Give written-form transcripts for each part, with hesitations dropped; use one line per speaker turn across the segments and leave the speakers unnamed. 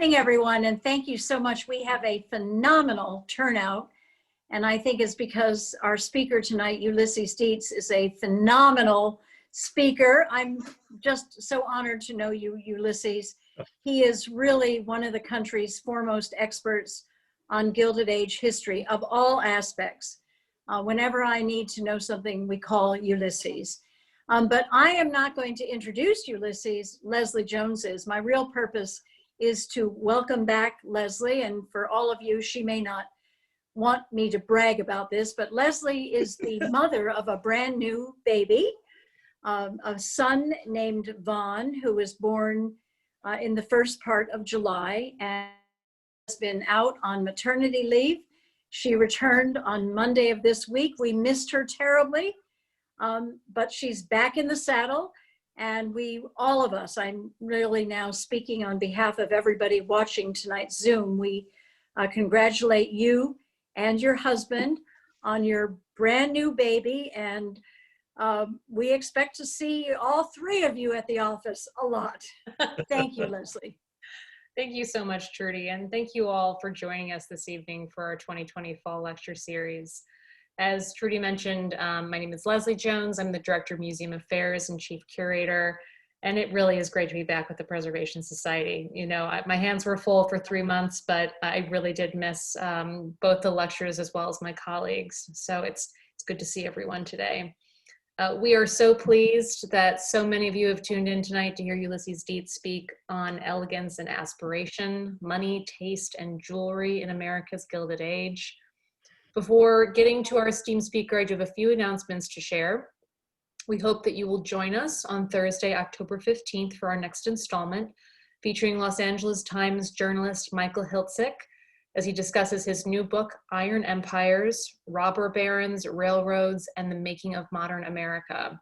Good morning, everyone, and thank you so much. We have a phenomenal turnout, and I think it's because our speaker tonight, Ulysses Dietz, is a phenomenal speaker. I'm just so honored to know you, Ulysses. He is really one of the country's foremost experts on Gilded Age history of all aspects. Whenever I need to know something, we call Ulysses. But I am not going to introduce Ulysses. Leslie Jones is. My real purpose is to welcome back Leslie, and for all of you, she may not want me to brag about this, but Leslie is the mother of a brand new baby, a son named Vaughn, who was born in the first part of July and has been out on maternity leave. She returned on Monday of this week. We missed her terribly, but she's back in the saddle. And we, all of us, I'm really now speaking on behalf of everybody watching tonight's Zoom, we congratulate you and your husband on your brand new baby. And we expect to see all three of you at the office a lot. Thank you, Leslie.
Thank you so much, Trudy. And thank you all for joining us this evening for our 2020 Fall Lecture Series. As Trudy mentioned, my name is Leslie Jones. I'm the Director of Museum Affairs and Chief Curator, and it really is great to be back with the Preservation Society. You know, my hands were full for 3 months, but I really did miss both the lectures as well as my colleagues. So it's good to see everyone today. We are so pleased that so many of you have tuned in tonight to hear Ulysses Dietz speak on Elegance and Aspiration, Money, Taste, and Jewelry in America's Gilded Age. Before getting to our esteemed speaker, I do have a few announcements to share. We hope that you will join us on Thursday, October 15th for our next installment, featuring Los Angeles Times journalist Michael Hiltzik as he discusses his new book, Iron Empires, Robber Barons, Railroads, and the Making of Modern America.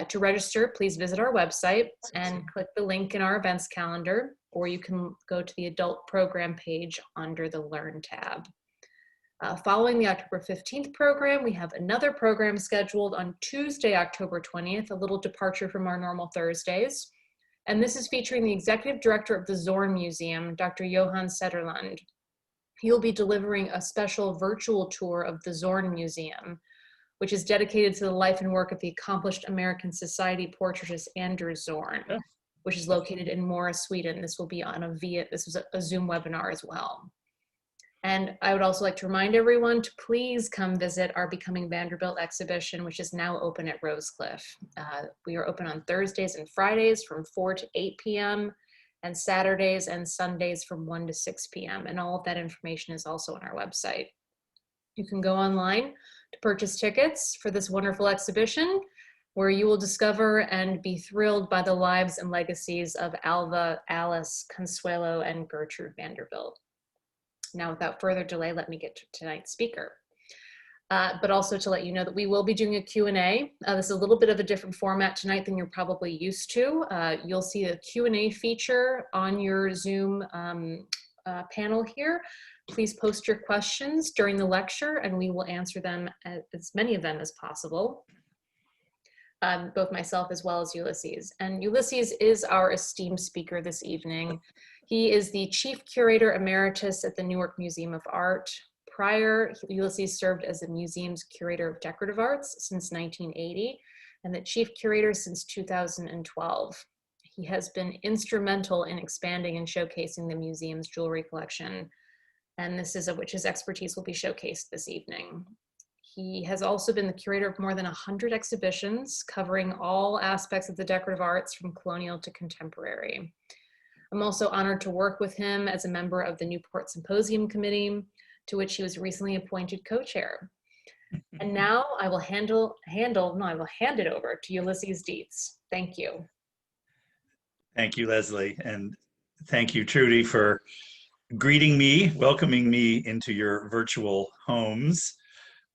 To register, please visit our website and click the link in our events calendar, or you can go to the adult program page under the Learn tab. Following the October 15th program, we have another program scheduled on Tuesday, October 20th, a little departure from our normal Thursdays. And this is featuring the Executive Director of the Zorn Museum, Dr. Johan Sederlund. He'll be delivering a special virtual tour of the Zorn Museum, which is dedicated to the life and work of the accomplished American society portraitist Anders Zorn, which is located in Mora, Sweden. This will be on this was a Zoom webinar as well. And I would also like to remind everyone to please come visit our Becoming Vanderbilt exhibition, which is now open at Rosecliff. We are open on Thursdays and Fridays from 4 to 8 p.m. and Saturdays and Sundays from 1 to 6 p.m. And all of that information is also on our website. You can go online to purchase tickets for this wonderful exhibition, where you will discover and be thrilled by the lives and legacies of Alva, Alice, Consuelo, and Gertrude Vanderbilt. Now, without further delay, let me get to tonight's speaker. But also to let you know that we will be doing a Q&A. This is a little bit of a different format tonight than you're probably used to. You'll see a Q&A feature on your Zoom panel here. Please post your questions during the lecture and we will answer them, as many of them as possible. Both myself as well as Ulysses. And Ulysses is our esteemed speaker this evening. He is the Chief Curator Emeritus at the Newark Museum of Art. Prior, Ulysses served as the museum's Curator of Decorative Arts since 1980 and the Chief Curator since 2012. He has been instrumental in expanding and showcasing the museum's jewelry collection, and this is of which his expertise will be showcased this evening. He has also been the curator of more than 100 exhibitions covering all aspects of the decorative arts from colonial to contemporary. I'm also honored to work with him as a member of the Newport Symposium Committee, to which he was recently appointed co-chair. And now I will hand it over to Ulysses Dietz. Thank you.
Thank you, Leslie, and thank you, Trudy, for greeting me, welcoming me into your virtual homes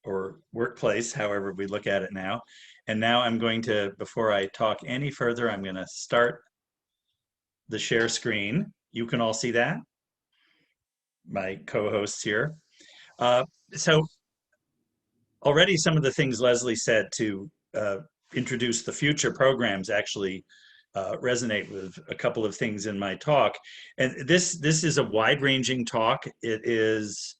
or workplace, however we look at it now. And now I'm going to, before I talk any further, I'm going to start the share screen. You can all see that? My co-hosts here. So already some of the things Leslie said to introduce the future programs actually resonate with a couple of things in my talk. And this is a wide-ranging talk. It is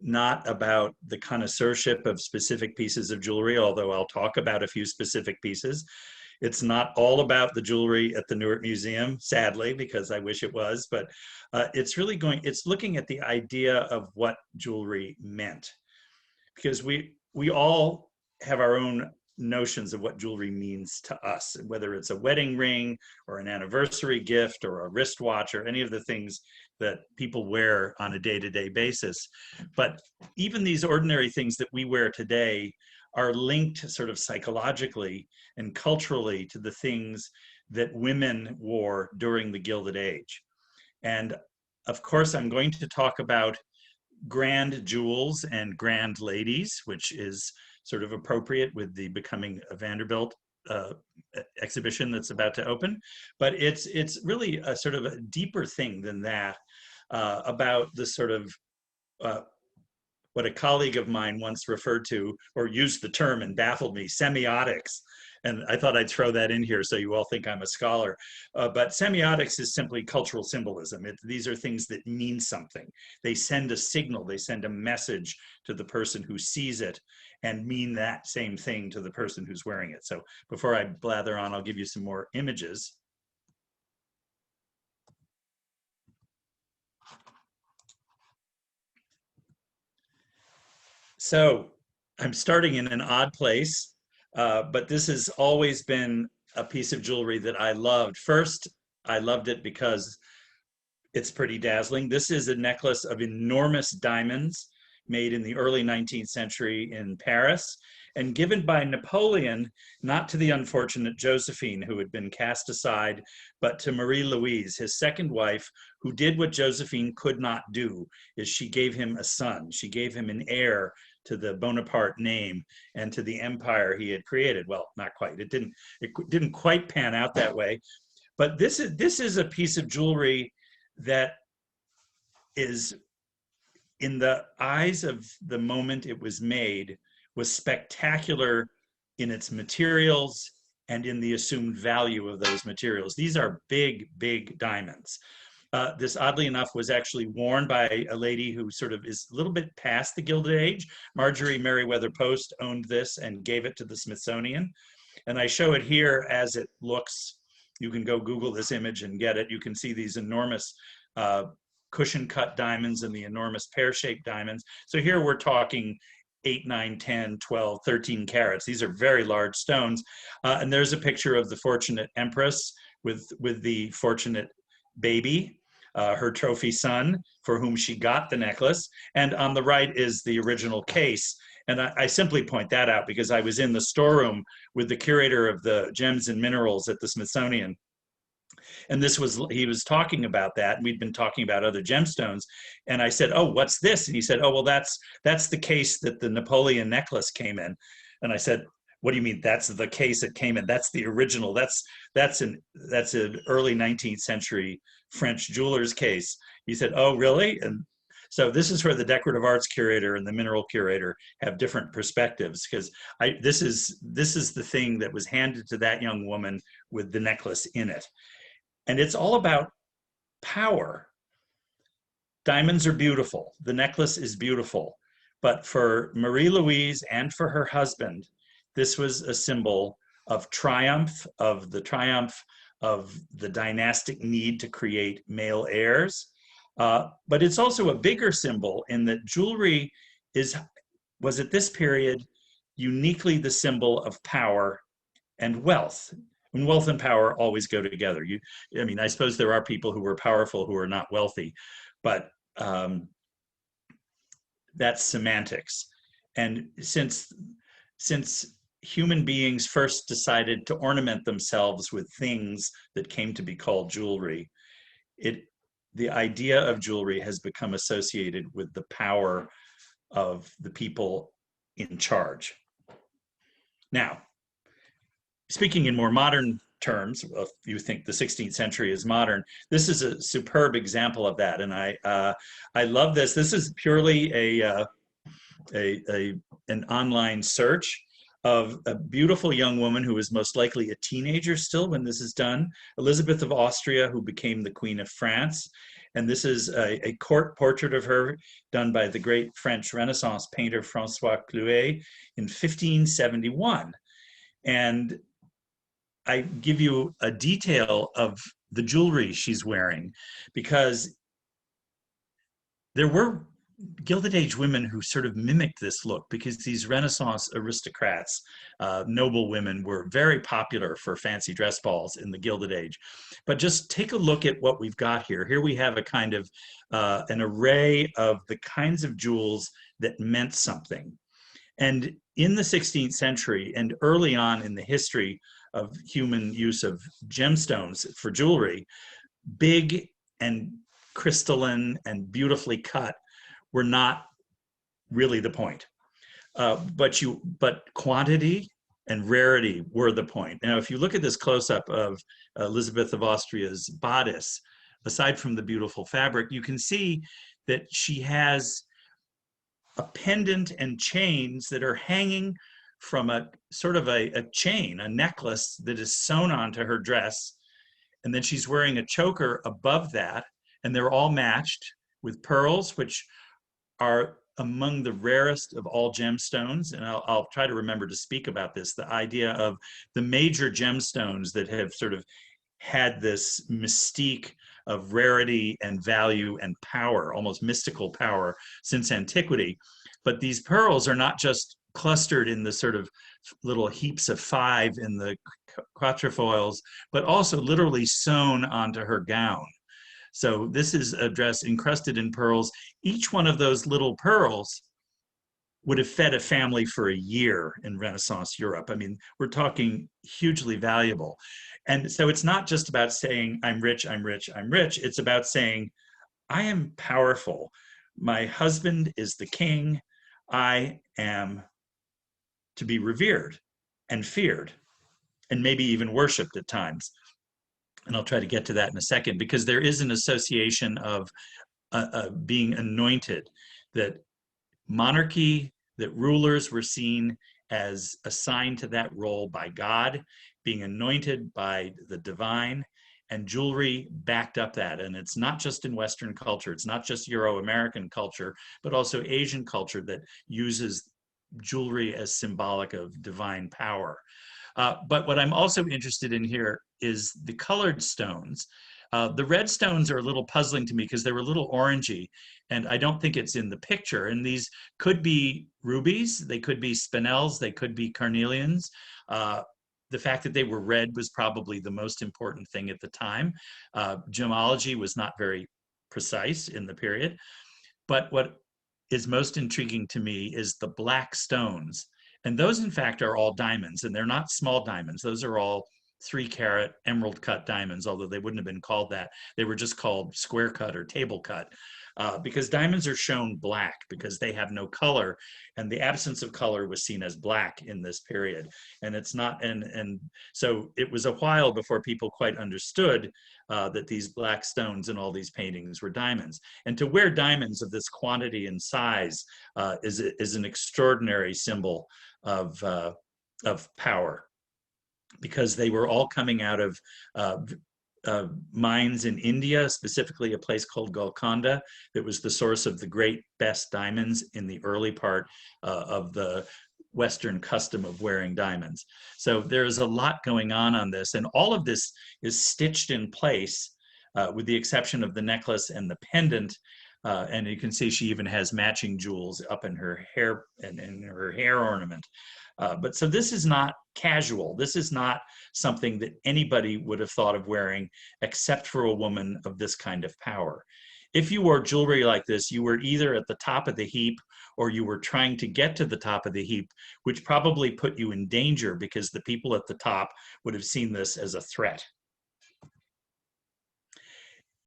not about the connoisseurship of specific pieces of jewelry, although I'll talk about a few specific pieces. It's not all about the jewelry at the Newark Museum, sadly, because I wish it was, but it's looking at the idea of what jewelry meant. Because we all have our own notions of what jewelry means to us, whether it's a wedding ring or an anniversary gift or a wristwatch or any of the things that people wear on a day-to-day basis. But even these ordinary things that we wear today are linked sort of psychologically and culturally to the things that women wore during the Gilded Age. And of course, I'm going to talk about grand jewels and grand ladies, which is sort of appropriate with the Becoming a Vanderbilt exhibition that's about to open. But it's really a sort of a deeper thing than that, about the sort of what a colleague of mine once referred to or used the term and baffled me, semiotics. And I thought I'd throw that in here so you all think I'm a scholar. But semiotics is simply cultural symbolism. These are things that mean something. They send a signal, they send a message to the person who sees it and mean that same thing to the person who's wearing it. So before I blather on, I'll give you some more images. So I'm starting in an odd place, but this has always been a piece of jewelry that I loved. First, I loved it because it's pretty dazzling. This is a necklace of enormous diamonds made in the early 19th century in Paris and given by Napoleon, not to the unfortunate Josephine, who had been cast aside, but to Marie-Louise, his second wife, who did what Josephine could not do, is she gave him a son. She gave him an heir to the Bonaparte name and to the empire he had created. Well, not quite. It didn't quite pan out that way. But this is a piece of jewelry that is, in the eyes of the moment it was made, was spectacular in its materials and in the assumed value of those materials. These are big, big diamonds. This, oddly enough, was actually worn by a lady who sort of is a little bit past the Gilded Age. Marjorie Merriweather Post owned this and gave it to the Smithsonian. And I show it here as it looks. You can go Google this image and get it. You can see these enormous cushion cut diamonds and the enormous pear-shaped diamonds. So here we're talking 8, 9, 10, 12, 13 carats. These are very large stones. And there's a picture of the fortunate empress with the fortunate baby, her trophy son, for whom she got the necklace. And on the right is the original case. And I simply point that out because I was in the storeroom with the curator of the gems and minerals at the Smithsonian. And he was talking about that, and we'd been talking about other gemstones. And I said, "Oh, what's this?" And he said, "Oh, well, that's the case that the Napoleon necklace came in." And I said, "What do you mean that's the case it came in? That's the original. That's an early 19th century French jeweler's case." He said, "Oh, really?" And so this is where the decorative arts curator and the mineral curator have different perspectives, because this is the thing that was handed to that young woman with the necklace in it. And it's all about power. Diamonds are beautiful. The necklace is beautiful. But for Marie-Louise and for her husband, this was a symbol of triumph, of the dynastic need to create male heirs. But it's also a bigger symbol in that jewelry was at this period uniquely the symbol of power and wealth. And wealth and power always go together. I suppose there are people who are powerful who are not wealthy, but that's semantics. And since human beings first decided to ornament themselves with things that came to be called jewelry, the idea of jewelry has become associated with the power of the people in charge. Now, speaking in more modern terms, if you think the 16th century is modern, this is a superb example of that, and I love this. This is purely an online search. of a beautiful young woman who was most likely a teenager still when this is done, Elizabeth of Austria, who became the Queen of France. And this is a court portrait of her done by the great French Renaissance painter Francois Clouet in 1571. And I give you a detail of the jewelry she's wearing, because there were Gilded Age women who sort of mimicked this look, because these Renaissance aristocrats, noble women, were very popular for fancy dress balls in the Gilded Age. But just take a look at what we've got here. Here we have a kind of an array of the kinds of jewels that meant something. And in the 16th century and early on in the history of human use of gemstones for jewelry, big and crystalline and beautifully cut were not really the point. But quantity and rarity were the point. Now, if you look at this close-up of Elizabeth of Austria's bodice, aside from the beautiful fabric, you can see that she has a pendant and chains that are hanging from a sort of a chain, a necklace that is sewn onto her dress. And then she's wearing a choker above that, and they're all matched with pearls, which are among the rarest of all gemstones. And I'll try to remember to speak about this, the idea of the major gemstones that have sort of had this mystique of rarity and value and power, almost mystical power, since antiquity. But these pearls are not just clustered in the sort of little heaps of 5 in the quatrefoils, but also literally sewn onto her gown. So this is a dress encrusted in pearls. Each one of those little pearls would have fed a family for a year in Renaissance Europe. I mean, we're talking hugely valuable. And so it's not just about saying, I'm rich, I'm rich, I'm rich. It's about saying, I am powerful. My husband is the king. I am to be revered and feared, and maybe even worshiped at times. And I'll try to get to that in a second, because there is an association of being anointed, that monarchy, that rulers were seen as assigned to that role by God, being anointed by the divine, and jewelry backed up that. And it's not just in Western culture, it's not just Euro-American culture, but also Asian culture that uses jewelry as symbolic of divine power. But what I'm also interested in here is the colored stones. The red stones are a little puzzling to me because they were a little orangey, and I don't think it's in the picture. And these could be rubies, they could be spinels, they could be carnelians. The fact that they were red was probably the most important thing at the time. Gemology was not very precise in the period. But what is most intriguing to me is the black stones. And those, in fact, are all diamonds, and they're not small diamonds. Those are all 3-carat emerald cut diamonds, although they wouldn't have been called that. They were just called square cut or table cut, because diamonds are shown black because they have no color, and the absence of color was seen as black in this period. And it's not, and so it was a while before people quite understood that these black stones in all these paintings were diamonds. And to wear diamonds of this quantity and size is an extraordinary symbol of power, because they were all coming out of mines in India, specifically a place called Golconda, that was the source of the great best diamonds in the early part of the Western custom of wearing diamonds. So there's a lot going on this, and all of this is stitched in place with the exception of the necklace and the pendant. And you can see she even has matching jewels up in her hair and in her hair ornament. But so this is not casual. This is not something that anybody would have thought of wearing except for a woman of this kind of power. If you wore jewelry like this, you were either at the top of the heap or you were trying to get to the top of the heap, which probably put you in danger because the people at the top would have seen this as a threat.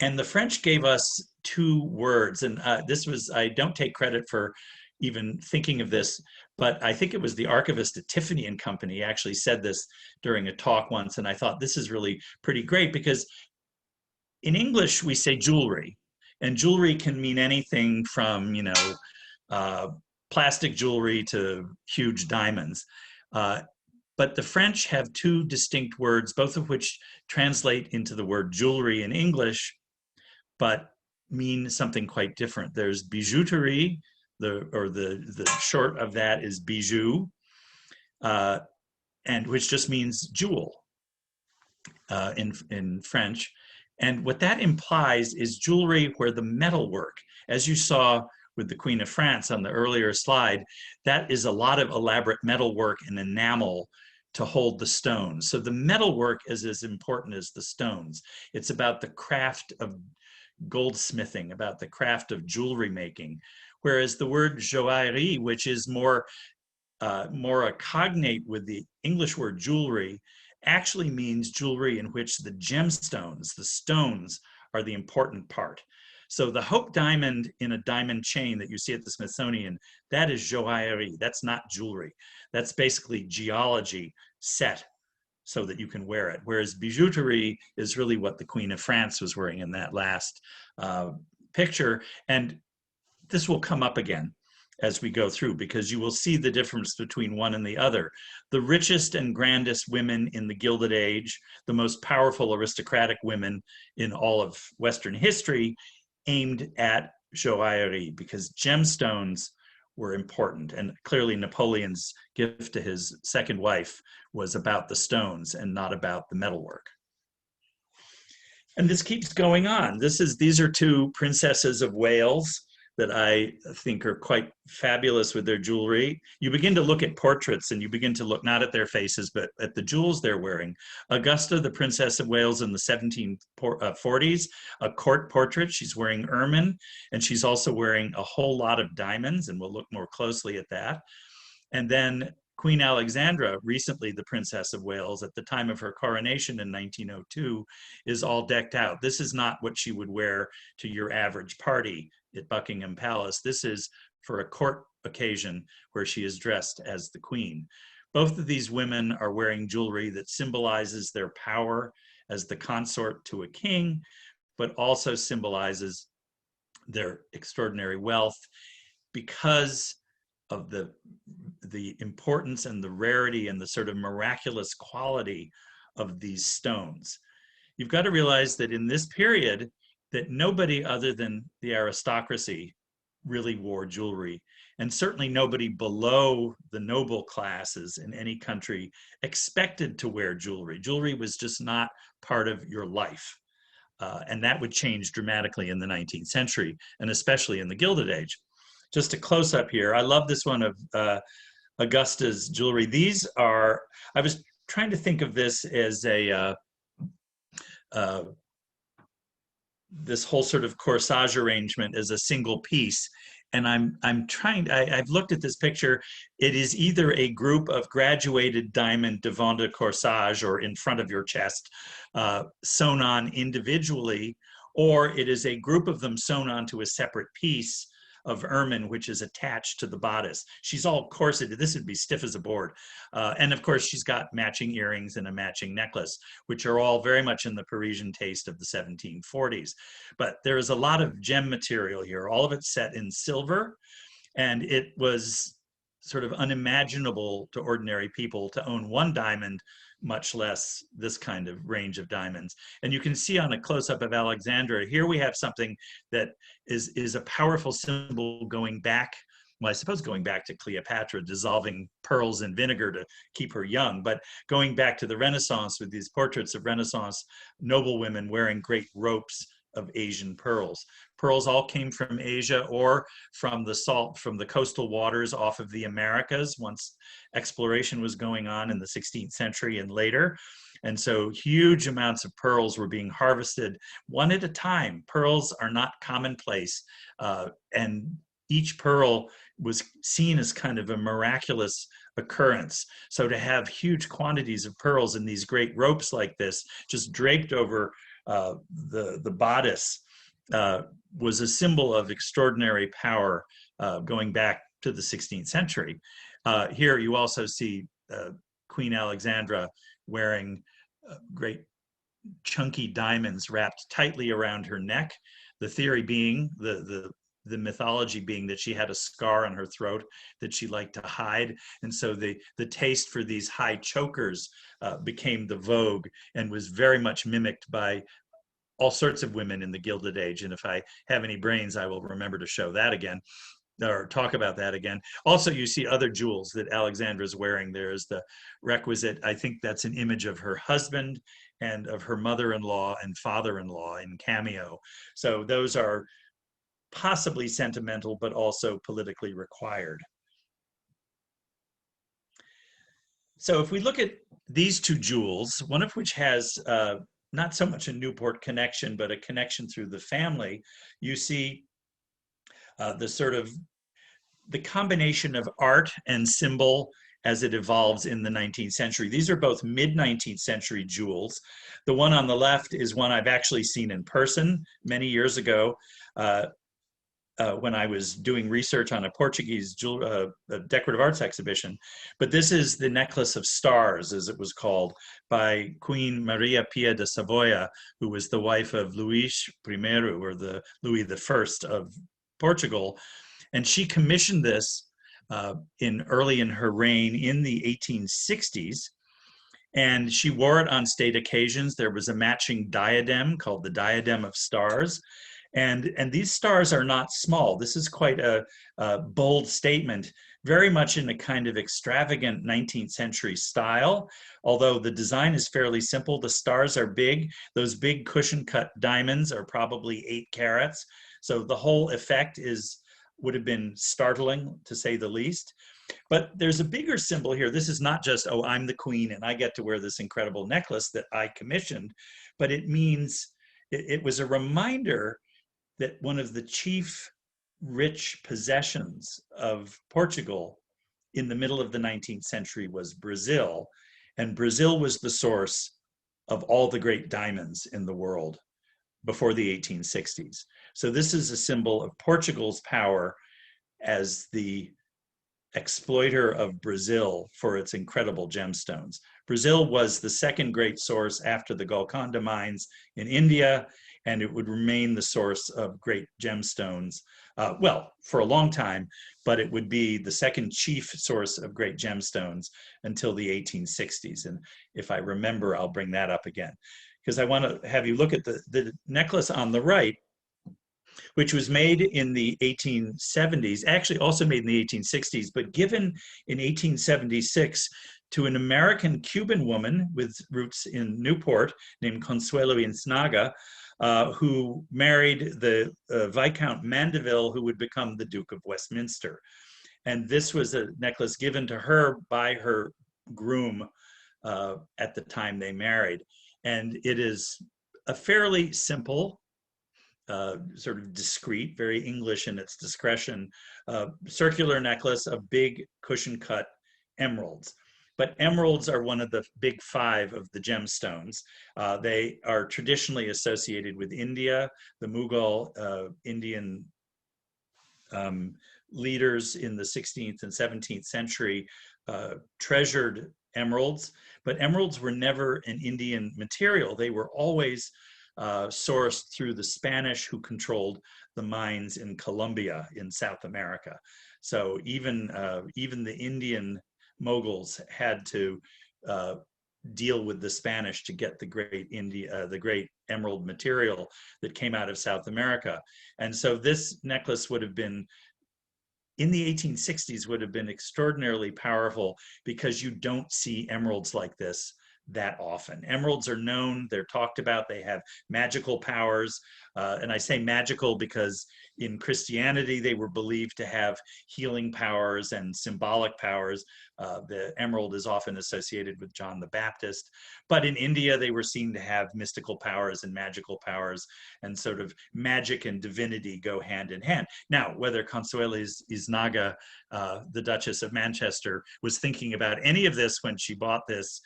And the French gave us 2 words, and this was, I don't take credit for even thinking of this, but I think it was the archivist at Tiffany and Company actually said this during a talk once, and I thought this is really pretty great, because in English we say jewelry, and jewelry can mean anything from, you know, plastic jewelry to huge diamonds. But the French have two distinct words, both of which translate into the word jewelry in English, but mean something quite different. There's bijouterie, the short of that is bijou, and which just means jewel in French. And what that implies is jewelry where the metalwork, as you saw with the Queen of France on the earlier slide, that is a lot of elaborate metalwork and enamel to hold the stones. So the metalwork is as important as the stones. It's about the craft of goldsmithing, about the craft of jewelry making. Whereas the word joaillerie, which is more a cognate with the English word jewelry, actually means jewelry in which the gemstones, the stones, are the important part. So the Hope diamond in a diamond chain that you see at the Smithsonian, that is joaillerie. That's not jewelry. That's basically geology set so that you can wear it. Whereas bijouterie is really what the Queen of France was wearing in that last picture. And this will come up again as we go through, because you will see the difference between one and the other. The richest and grandest women in the Gilded Age, the most powerful aristocratic women in all of Western history, aimed at joaillerie because gemstones were important. And clearly Napoleon's gift to his second wife was about the stones and not about the metalwork. And this keeps going on. These are two princesses of Wales that I think are quite fabulous with their jewelry. You begin to look at portraits and you begin to look not at their faces, but at the jewels they're wearing. Augusta, the Princess of Wales in the 1740s, a court portrait. She's wearing ermine, and she's also wearing a whole lot of diamonds, and we'll look more closely at that. And then Queen Alexandra, recently the Princess of Wales, at the time of her coronation in 1902, is all decked out. This is not what she would wear to your average party at Buckingham Palace. This is for a court occasion where she is dressed as the queen. Both of these women are wearing jewelry that symbolizes their power as the consort to a king, but also symbolizes their extraordinary wealth because of the importance and the rarity and the sort of miraculous quality of these stones. You've got to realize that in this period, that nobody other than the aristocracy really wore jewelry, and certainly nobody below the noble classes in any country expected to wear jewelry. Jewelry was just not part of your life. And that would change dramatically in the 19th century, and especially in the Gilded Age. Just a close up here. I love this one of Augusta's jewelry. These are, I was trying to think of this as this whole sort of corsage arrangement as a single piece. And I've looked at this picture. It is either a group of graduated diamond devant de corsage, or in front of your chest, sewn on individually, or it is a group of them sewn onto a separate piece of ermine, which is attached to the bodice. She's all corseted. This would be stiff as a board. And of course, she's got matching earrings and a matching necklace, which are all very much in the Parisian taste of the 1740s. But there is a lot of gem material here, all of it set in silver. And it was sort of unimaginable to ordinary people to own one diamond, much less this kind of range of diamonds. And you can see on a close-up of Alexandra, here we have something that is a powerful symbol going back, well, I suppose going back to Cleopatra, dissolving pearls in vinegar to keep her young, but going back to the Renaissance with these portraits of Renaissance noblewomen wearing great ropes of Asian pearls. Pearls all came from Asia or from the coastal waters off of the Americas once exploration was going on in the 16th century and later. And so huge amounts of pearls were being harvested one at a time. Pearls are not commonplace. And each pearl was seen as kind of a miraculous occurrence. So to have huge quantities of pearls in these great ropes like this, just draped over the bodice, was a symbol of extraordinary power going back to the 16th century. Here you also see Queen Alexandra wearing great chunky diamonds wrapped tightly around her neck. The theory being, the the mythology being that she had a scar on her throat that she liked to hide. And so the taste for these high chokers became the vogue and was very much mimicked by all sorts of women in the Gilded Age. And if I have any brains, I will remember to show that again or talk about that again. Also, you see other jewels that Alexandra's wearing. There is the requisite, I think that's an image of her husband and of her mother-in-law and father-in-law in cameo. So those are possibly sentimental, but also politically required. So if we look at these two jewels, one of which has not so much a Newport connection, but a connection through the family, you see the combination of art and symbol as it evolves in the 19th century. These are both mid-19th century jewels. The one on the left is one I've actually seen in person many years ago when I was doing research on a Portuguese decorative arts exhibition. But this is the necklace of stars, as it was called, by Queen Maria Pia de Savoia, who was the wife of Luís I, or the Louis I of Portugal. And she commissioned this early in her reign in the 1860s. And she wore it on state occasions. There was a matching diadem called the Diadem of Stars. And these stars are not small. This is quite a bold statement, very much in a kind of extravagant 19th century style. Although the design is fairly simple, the stars are big. Those big cushion cut diamonds are probably 8 carats. So the whole effect would have been startling, to say the least. But there's a bigger symbol here. This is not just, oh, I'm the queen and I get to wear this incredible necklace that I commissioned, but it means, it was a reminder that one of the chief rich possessions of Portugal in the middle of the 19th century was Brazil. And Brazil was the source of all the great diamonds in the world before the 1860s. So this is a symbol of Portugal's power as the exploiter of Brazil for its incredible gemstones. Brazil was the second great source after the Golconda mines in India, and it would remain the source of great gemstones, well, for a long time, but it would be the second chief source of great gemstones until the 1860s. And if I remember, I'll bring that up again, because I want to have you look at the necklace on the right, which was made in the 1870s, actually also made in the 1860s, but given in 1876 to an American-Cuban woman with roots in Newport named Consuelo Ysnaga, who married the Viscount Mandeville, who would become the Duke of Westminster. And this was a necklace given to her by her groom at the time they married. And it is a fairly simple, sort of discreet, very English in its discretion, circular necklace of big cushion-cut emeralds. But emeralds are one of the big 5 of the gemstones. They are traditionally associated with India. The Mughal Indian leaders in the 16th and 17th century treasured emeralds, but emeralds were never an Indian material. They were always sourced through the Spanish, who controlled the mines in Colombia in South America. So even the Indian Moguls had to deal with the Spanish to get the great emerald material that came out of South America. And so this necklace would have been, in the 1860s, would have been extraordinarily powerful, because you don't see emeralds like this that often. Emeralds are known, they're talked about, they have magical powers. And I say magical because in Christianity, they were believed to have healing powers and symbolic powers. The emerald is often associated with John the Baptist. But in India, they were seen to have mystical powers and magical powers, and sort of magic and divinity go hand in hand. Now, whether Consuelo Ysnaga, the Duchess of Manchester, was thinking about any of this when she bought this,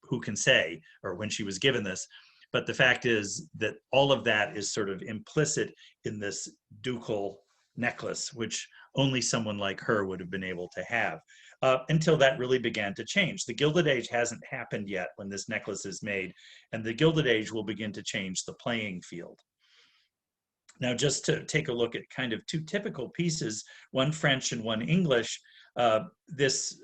who can say, or when she was given this. But the fact is that all of that is sort of implicit in this ducal necklace, which only someone like her would have been able to have, until that really began to change. The Gilded Age hasn't happened yet when this necklace is made, and the Gilded Age will begin to change the playing field. Now, just to take a look at kind of two typical pieces, one French and one English, this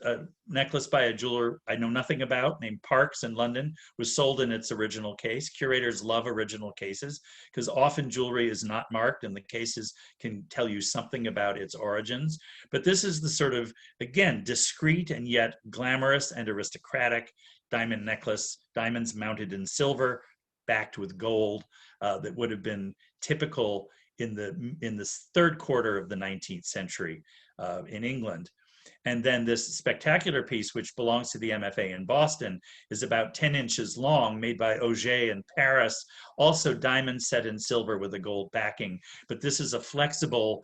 necklace by a jeweler I know nothing about named Parks in London was sold in its original case. Curators love original cases because often jewelry is not marked and the cases can tell you something about its origins. But this is the sort of, again, discreet and yet glamorous and aristocratic diamond necklace, diamonds mounted in silver, backed with gold, that would have been typical in the third quarter of the 19th century in England. And then this spectacular piece, which belongs to the MFA in Boston, is about 10 inches long, made by Auger in Paris, also diamond set in silver with a gold backing. But this is a flexible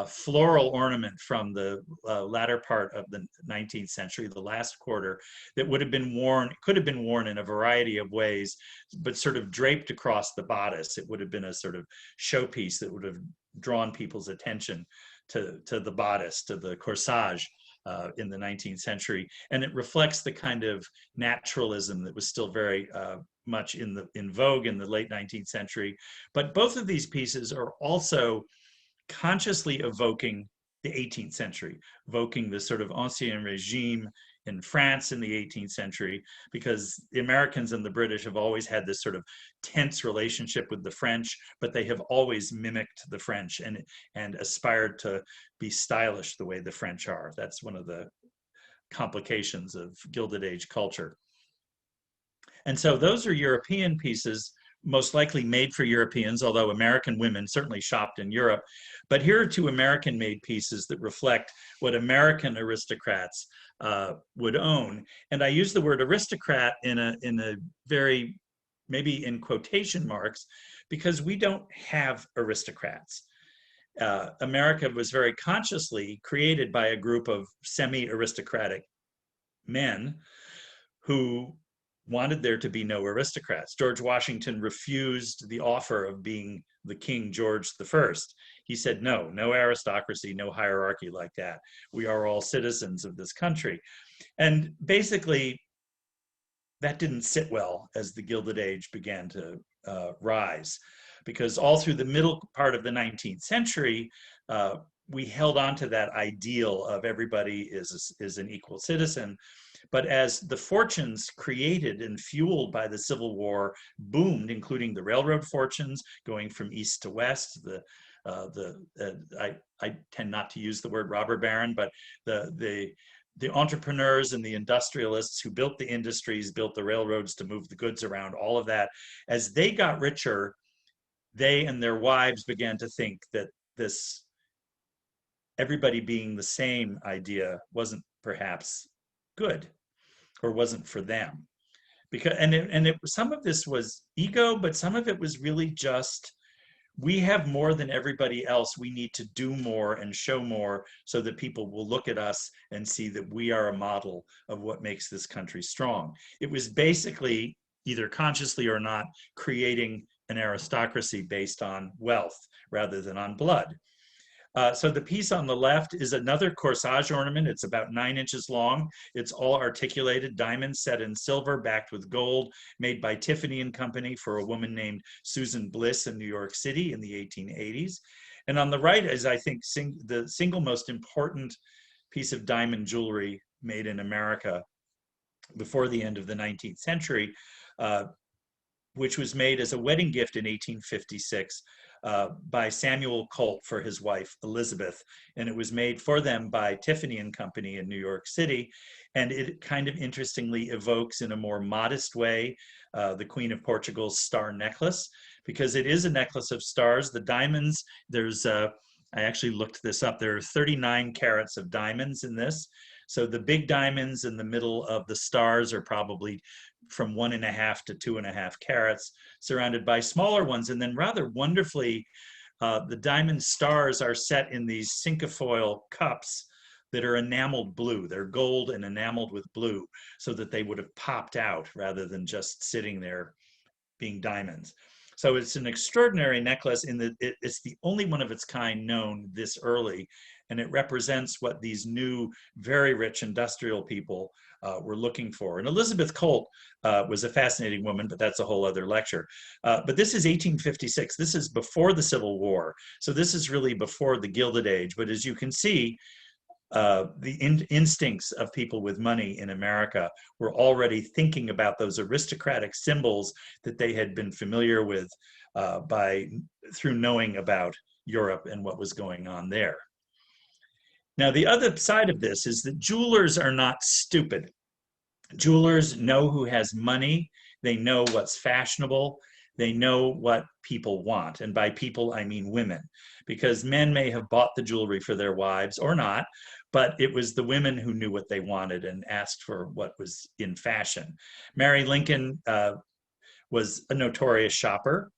floral ornament from the latter part of the 19th century, the last quarter, that would have been worn, could have been worn in a variety of ways, but sort of draped across the bodice. It would have been a sort of showpiece that would have drawn people's attention to the bodice, to the corsage in the 19th century. And it reflects the kind of naturalism that was still very much in vogue in the late 19th century. But both of these pieces are also consciously evoking the 18th century, evoking the sort of ancien regime in France in the 18th century, because the Americans and the British have always had this sort of tense relationship with the French, but they have always mimicked the French and aspired to be stylish the way the French are. That's one of the complications of Gilded Age culture. And so those are European pieces, most likely made for Europeans, although American women certainly shopped in Europe. But here are two American-made pieces that reflect what American aristocrats would own. And I use the word aristocrat in a very, maybe in quotation marks, because we don't have aristocrats. America was very consciously created by a group of semi-aristocratic men who wanted there to be no aristocrats. George Washington refused the offer of being the King George I. He said, no aristocracy, no hierarchy like that. We are all citizens of this country. And basically, that didn't sit well as the Gilded Age began to rise, because all through the middle part of the 19th century, we held on to that ideal of everybody is an equal citizen. But as the fortunes created and fueled by the Civil War boomed, including the railroad fortunes going from east to west, I tend not to use the word robber baron, but the entrepreneurs and the industrialists who built the industries, built the railroads to move the goods around, all of that, as they got richer, they and their wives began to think that this everybody being the same idea wasn't perhaps good, or wasn't for them. Because some of this was ego, but some of it was really just, we have more than everybody else. We need to do more and show more so that people will look at us and see that we are a model of what makes this country strong. It was basically, either consciously or not, creating an aristocracy based on wealth rather than on blood. So the piece on the left is another corsage ornament. It's about 9 inches long. It's all articulated, diamonds set in silver, backed with gold, made by Tiffany & Company for a woman named Susan Bliss in New York City in the 1880s. And on the right is, I think, the single most important piece of diamond jewelry made in America before the end of the 19th century, which was made as a wedding gift in 1856 by Samuel Colt for his wife, Elizabeth. And it was made for them by Tiffany & Company in New York City. And it kind of interestingly evokes, in a more modest way, the Queen of Portugal's star necklace, because it is a necklace of stars. The diamonds, I actually looked this up, there are 39 carats of diamonds in this. So the big diamonds in the middle of the stars are probably from 1.5 to 2.5 carats, surrounded by smaller ones. And then rather wonderfully, the diamond stars are set in these cinquefoil cups that are enameled blue. They're gold and enameled with blue, so that they would have popped out rather than just sitting there being diamonds. So it's an extraordinary necklace in that it's the only one of its kind known this early. and it represents what these new, very rich industrial people were looking for. And Elizabeth Colt was a fascinating woman, but that's a whole other lecture. But this is 1856. This is before the Civil War. So this is really before the Gilded Age. But as you can see, the instincts of people with money in America were already thinking about those aristocratic symbols that they had been familiar with through knowing about Europe and what was going on there. Now, the other side of this is that jewelers are not stupid. Jewelers know who has money. They know what's fashionable. They know what people want. And by people, I mean women, because men may have bought the jewelry for their wives or not, but it was the women who knew what they wanted and asked for what was in fashion. Mary Lincoln was a notorious shopper.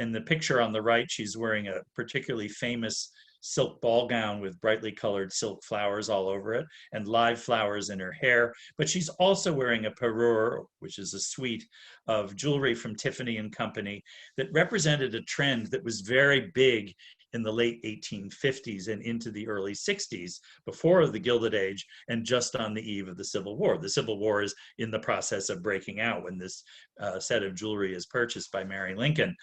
In the picture on the right, she's wearing a particularly famous silk ball gown with brightly colored silk flowers all over it and live flowers in her hair. But she's also wearing a parure, which is a suite of jewelry from Tiffany and Company that represented a trend that was very big in the late 1850s and into the early 60s, before the Gilded Age and just on the eve of the Civil War. The Civil War is in the process of breaking out when this set of jewelry is purchased by Mary Lincoln.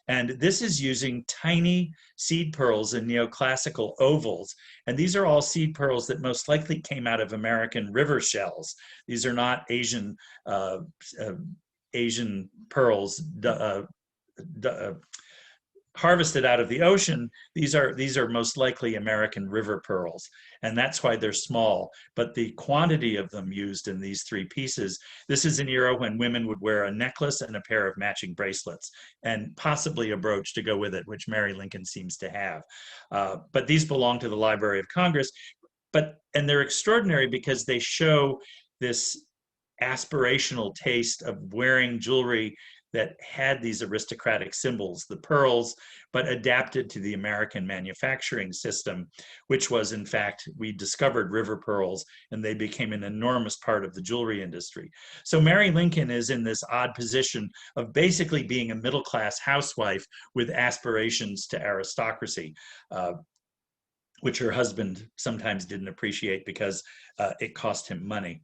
And this is using tiny seed pearls in neoclassical ovals. And these are all seed pearls that most likely came out of American river shells. These are not Asian pearls harvested out of the ocean. These are most likely American river pearls, and that's why they're small. But the quantity of them used in these three pieces, this is an era when women would wear a necklace and a pair of matching bracelets, and possibly a brooch to go with it, which Mary Lincoln seems to have. But these belong to the Library of Congress, and they're extraordinary because they show this aspirational taste of wearing jewelry that had these aristocratic symbols, the pearls, but adapted to the American manufacturing system, which was, in fact, we discovered river pearls and they became an enormous part of the jewelry industry. So Mary Lincoln is in this odd position of basically being a middle-class housewife with aspirations to aristocracy, which her husband sometimes didn't appreciate because it cost him money.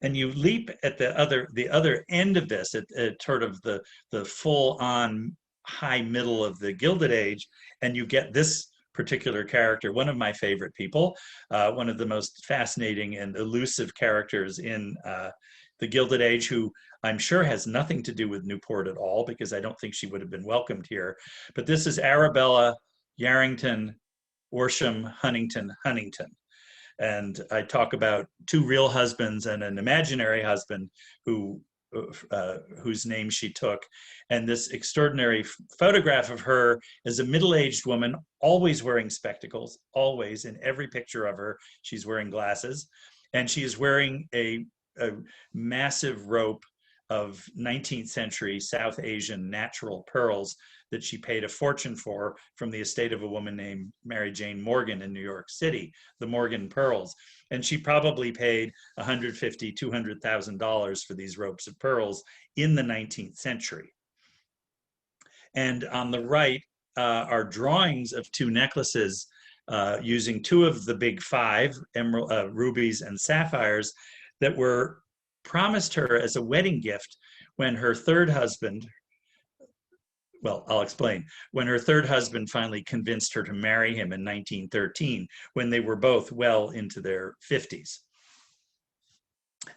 And you leap at the other end of this, at sort of the full-on high middle of the Gilded Age, and you get this particular character, one of my favorite people, one of the most fascinating and elusive characters in the Gilded Age, who I'm sure has nothing to do with Newport at all, because I don't think she would have been welcomed here. But this is Arabella Worsham Huntington. And I talk about two real husbands and an imaginary husband whose name she took. And this extraordinary photograph of her as a middle-aged woman, always wearing spectacles, always, in every picture of her, she's wearing glasses. And she is wearing a massive rope of 19th century South Asian natural pearls that she paid a fortune for from the estate of a woman named Mary Jane Morgan in New York City, the Morgan pearls. And she probably paid $150,000, $200,000 for these ropes of pearls in the 19th century. And on the right are drawings of two necklaces using two of the big five, rubies and sapphires, that were promised her as a wedding gift when her third husband, well, I'll explain, when her third husband finally convinced her to marry him in 1913, when they were both well into their 50s.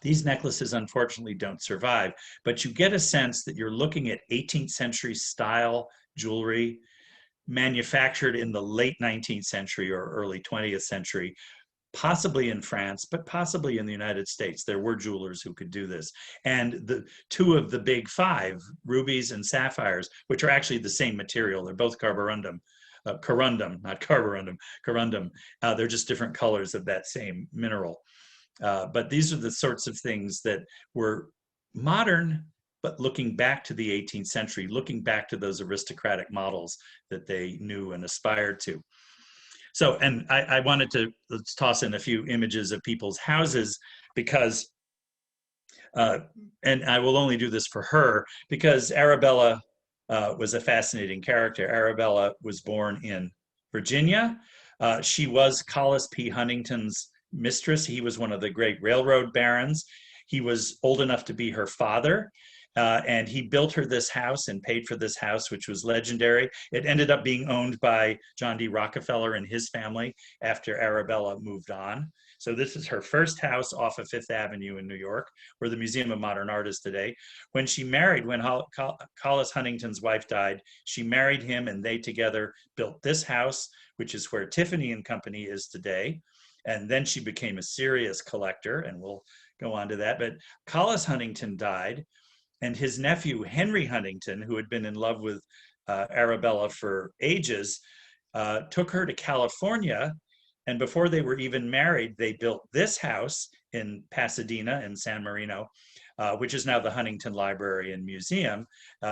These necklaces, unfortunately, don't survive, but you get a sense that you're looking at 18th century style jewelry manufactured in the late 19th century or early 20th century, possibly in France, but possibly in the United States. There were jewelers who could do this. And the two of the big five, rubies and sapphires, which are actually the same material, they're both corundum, not carborundum, corundum. They're just different colors of that same mineral. But these are the sorts of things that were modern, but looking back to the 18th century, looking back to those aristocratic models that they knew and aspired to. So, and I wanted to, let's toss in a few images of people's houses because, and I will only do this for her, because Arabella was a fascinating character. Arabella was born in Virginia. She was Collis P. Huntington's mistress. He was one of the great railroad barons. He was old enough to be her father. And he built her this house and paid for this house, which was legendary. It ended up being owned by John D. Rockefeller and his family after Arabella moved on. So this is her first house off of Fifth Avenue in New York, where the Museum of Modern Art is today. When she married, when Collis Huntington's wife died, she married him and they together built this house, which is where Tiffany and Company is today. And then she became a serious collector, and we'll go on to that. But Collis Huntington died, and his nephew, Henry Huntington, who had been in love with Arabella for ages, took her to California. And before they were even married, they built this house in Pasadena in San Marino, which is now the Huntington Library and Museum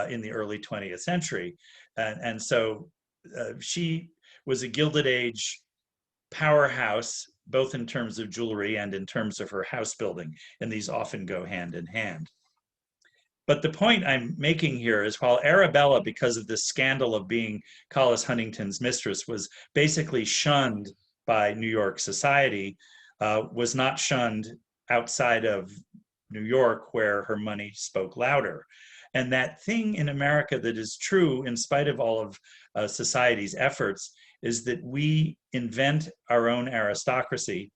in the early 20th century. And so she was a Gilded Age powerhouse, both in terms of jewelry and in terms of her house building. And these often go hand in hand. But the point I'm making here is while Arabella, because of this scandal of being Collis Huntington's mistress, was basically shunned by New York society, was not shunned outside of New York, where her money spoke louder. And that thing in America that is true in spite of all of society's efforts is that we invent our own aristocracy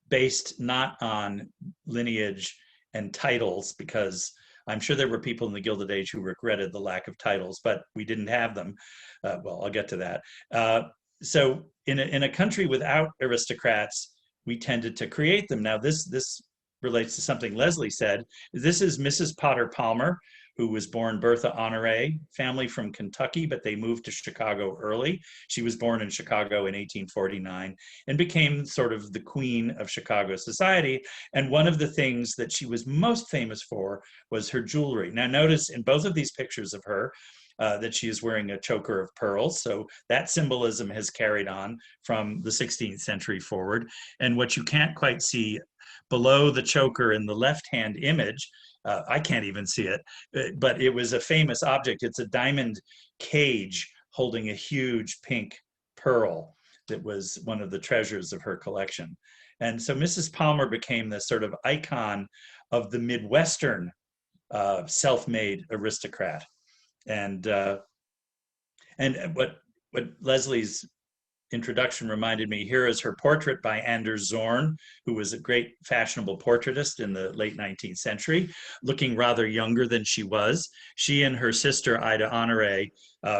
based not on lineage and titles, because I'm sure there were people in the Gilded Age who regretted the lack of titles, but we didn't have them. Well, I'll get to that. So in a country without aristocrats, we tended to create them. Now, this relates to something Leslie said. This is Mrs. Potter Palmer, who was born Bertha Honore, family from Kentucky, but they moved to Chicago early. She was born in Chicago in 1849 and became sort of the queen of Chicago society. And one of the things that she was most famous for was her jewelry. Now notice in both of these pictures of her that she is wearing a choker of pearls. So that symbolism has carried on from the 16th century forward. And what you can't quite see below the choker in the left-hand image, I can't even see it, but it was a famous object. It's a diamond cage holding a huge pink pearl that was one of the treasures of her collection. And so Mrs. Palmer became this sort of icon of the Midwestern self-made aristocrat. And what Leslie's introduction reminded me, here is her portrait by Anders Zorn, who was a great fashionable portraitist in the late 19th century, looking rather younger than she was. She and her sister, Ida Honore,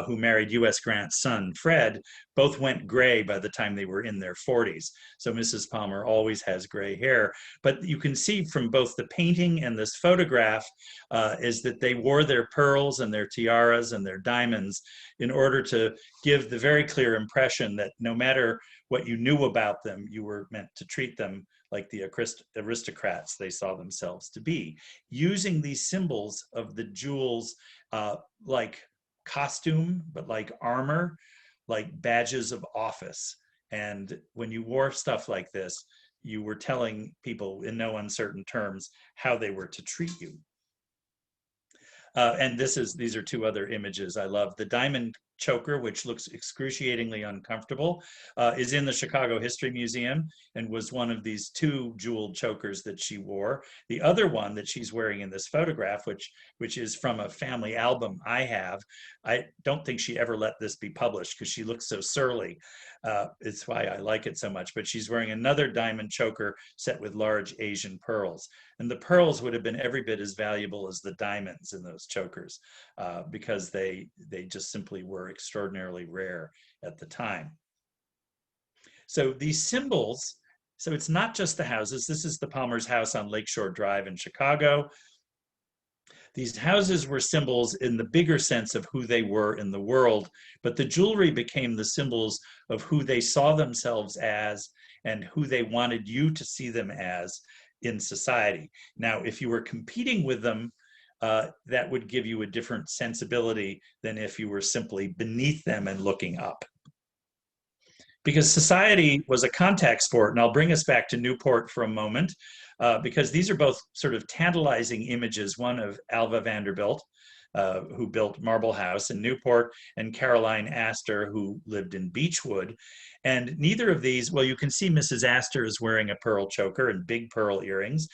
who married U.S. Grant's son, Fred, both went gray by the time they were in their 40s. So Mrs. Palmer always has gray hair. But you can see from both the painting and this photograph is that they wore their pearls and their tiaras and their diamonds in order to give the very clear impression that no matter what you knew about them, you were meant to treat them like the aristocrats they saw themselves to be, using these symbols of the jewels like costume, but like armor, like badges of office. And when you wore stuff like this, you were telling people in no uncertain terms how they were to treat you. And these are two other images I love. The diamond choker, which looks excruciatingly uncomfortable, is in the Chicago History Museum and was one of these two jeweled chokers that she wore. The other one that she's wearing in this photograph, which is from a family album I have, I don't think she ever let this be published because she looks so surly. It's why I like it so much. But she's wearing another diamond choker set with large Asian pearls. And the pearls would have been every bit as valuable as the diamonds in those chokers because they just simply were extraordinarily rare at the time. So these symbols, so it's not just the houses. This is the Palmer's house on Lakeshore Drive in Chicago. These houses were symbols in the bigger sense of who they were in the world, but the jewelry became the symbols of who they saw themselves as and who they wanted you to see them as in society. Now, if you were competing with them, that would give you a different sensibility than if you were simply beneath them and looking up. Because society was a contact sport, and I'll bring us back to Newport for a moment, because these are both sort of tantalizing images, one of Alva Vanderbilt, who built Marble House in Newport, and Caroline Astor, who lived in Beechwood. And neither of these, well, you can see Mrs. Astor is wearing a pearl choker and big pearl earrings.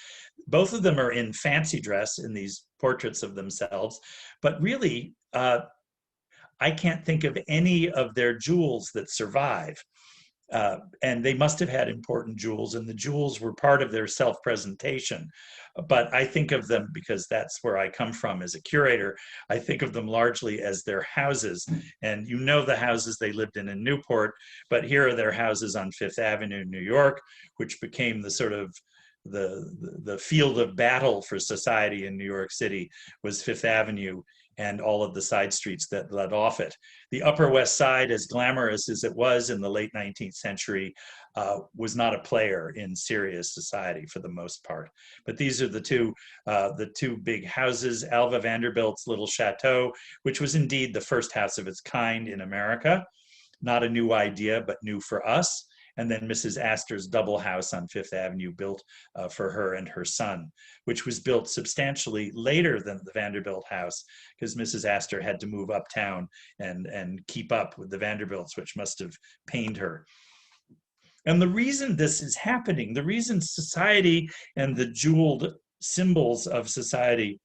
Both of them are in fancy dress in these portraits of themselves, but really, I can't think of any of their jewels that survive. And they must have had important jewels, and the jewels were part of their self-presentation. But I think of them, because that's where I come from as a curator, I think of them largely as their houses. And you know the houses they lived in Newport, but here are their houses on Fifth Avenue, New York, which became the sort of the field of battle for society in New York City was Fifth Avenue and all of the side streets that led off it. The Upper West Side, as glamorous as it was in the late 19th century, was not a player in serious society for the most part. But these are the two big houses, Alva Vanderbilt's little chateau, which was indeed the first house of its kind in America. Not a new idea, but new for us. And then Mrs. Astor's double house on Fifth Avenue, built for her and her son, which was built substantially later than the Vanderbilt house, because Mrs. Astor had to move uptown and keep up with the Vanderbilts, which must have pained her. And the reason this is happening, the reason society and the jeweled symbols of society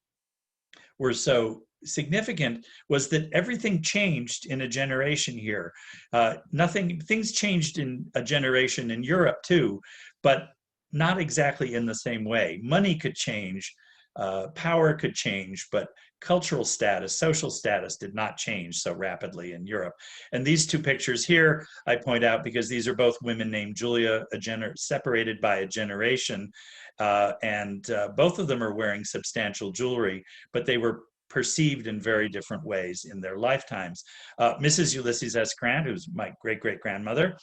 were so significant was that everything changed in a generation here. Things changed in a generation in Europe too, but not exactly in the same way. Money could change, power could change, but cultural status, social status did not change so rapidly in Europe. And these two pictures here, I point out because these are both women named Julia, separated by a generation, and both of them are wearing substantial jewelry, but they were perceived in very different ways in their lifetimes. Mrs. Ulysses S. Grant, who's my great-great-grandmother,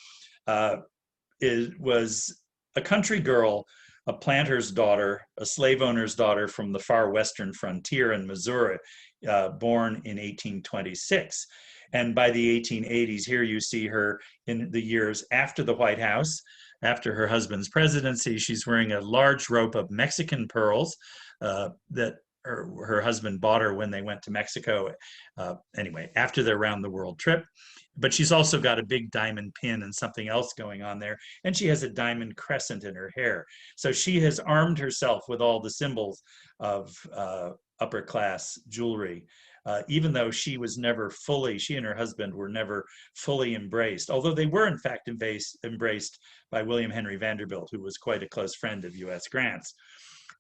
was a country girl, a planter's daughter, a slave owner's daughter from the far western frontier in Missouri, born in 1826. And by the 1880s, here you see her in the years after the White House, after her husband's presidency. She's wearing a large rope of Mexican pearls that her husband bought her when they went to Mexico, anyway, after their round the world trip. But she's also got a big diamond pin and something else going on there. And she has a diamond crescent in her hair. So she has armed herself with all the symbols of upper class jewelry, even though she and her husband were never fully embraced, although they were in fact embraced by William Henry Vanderbilt, who was quite a close friend of U.S. Grant's.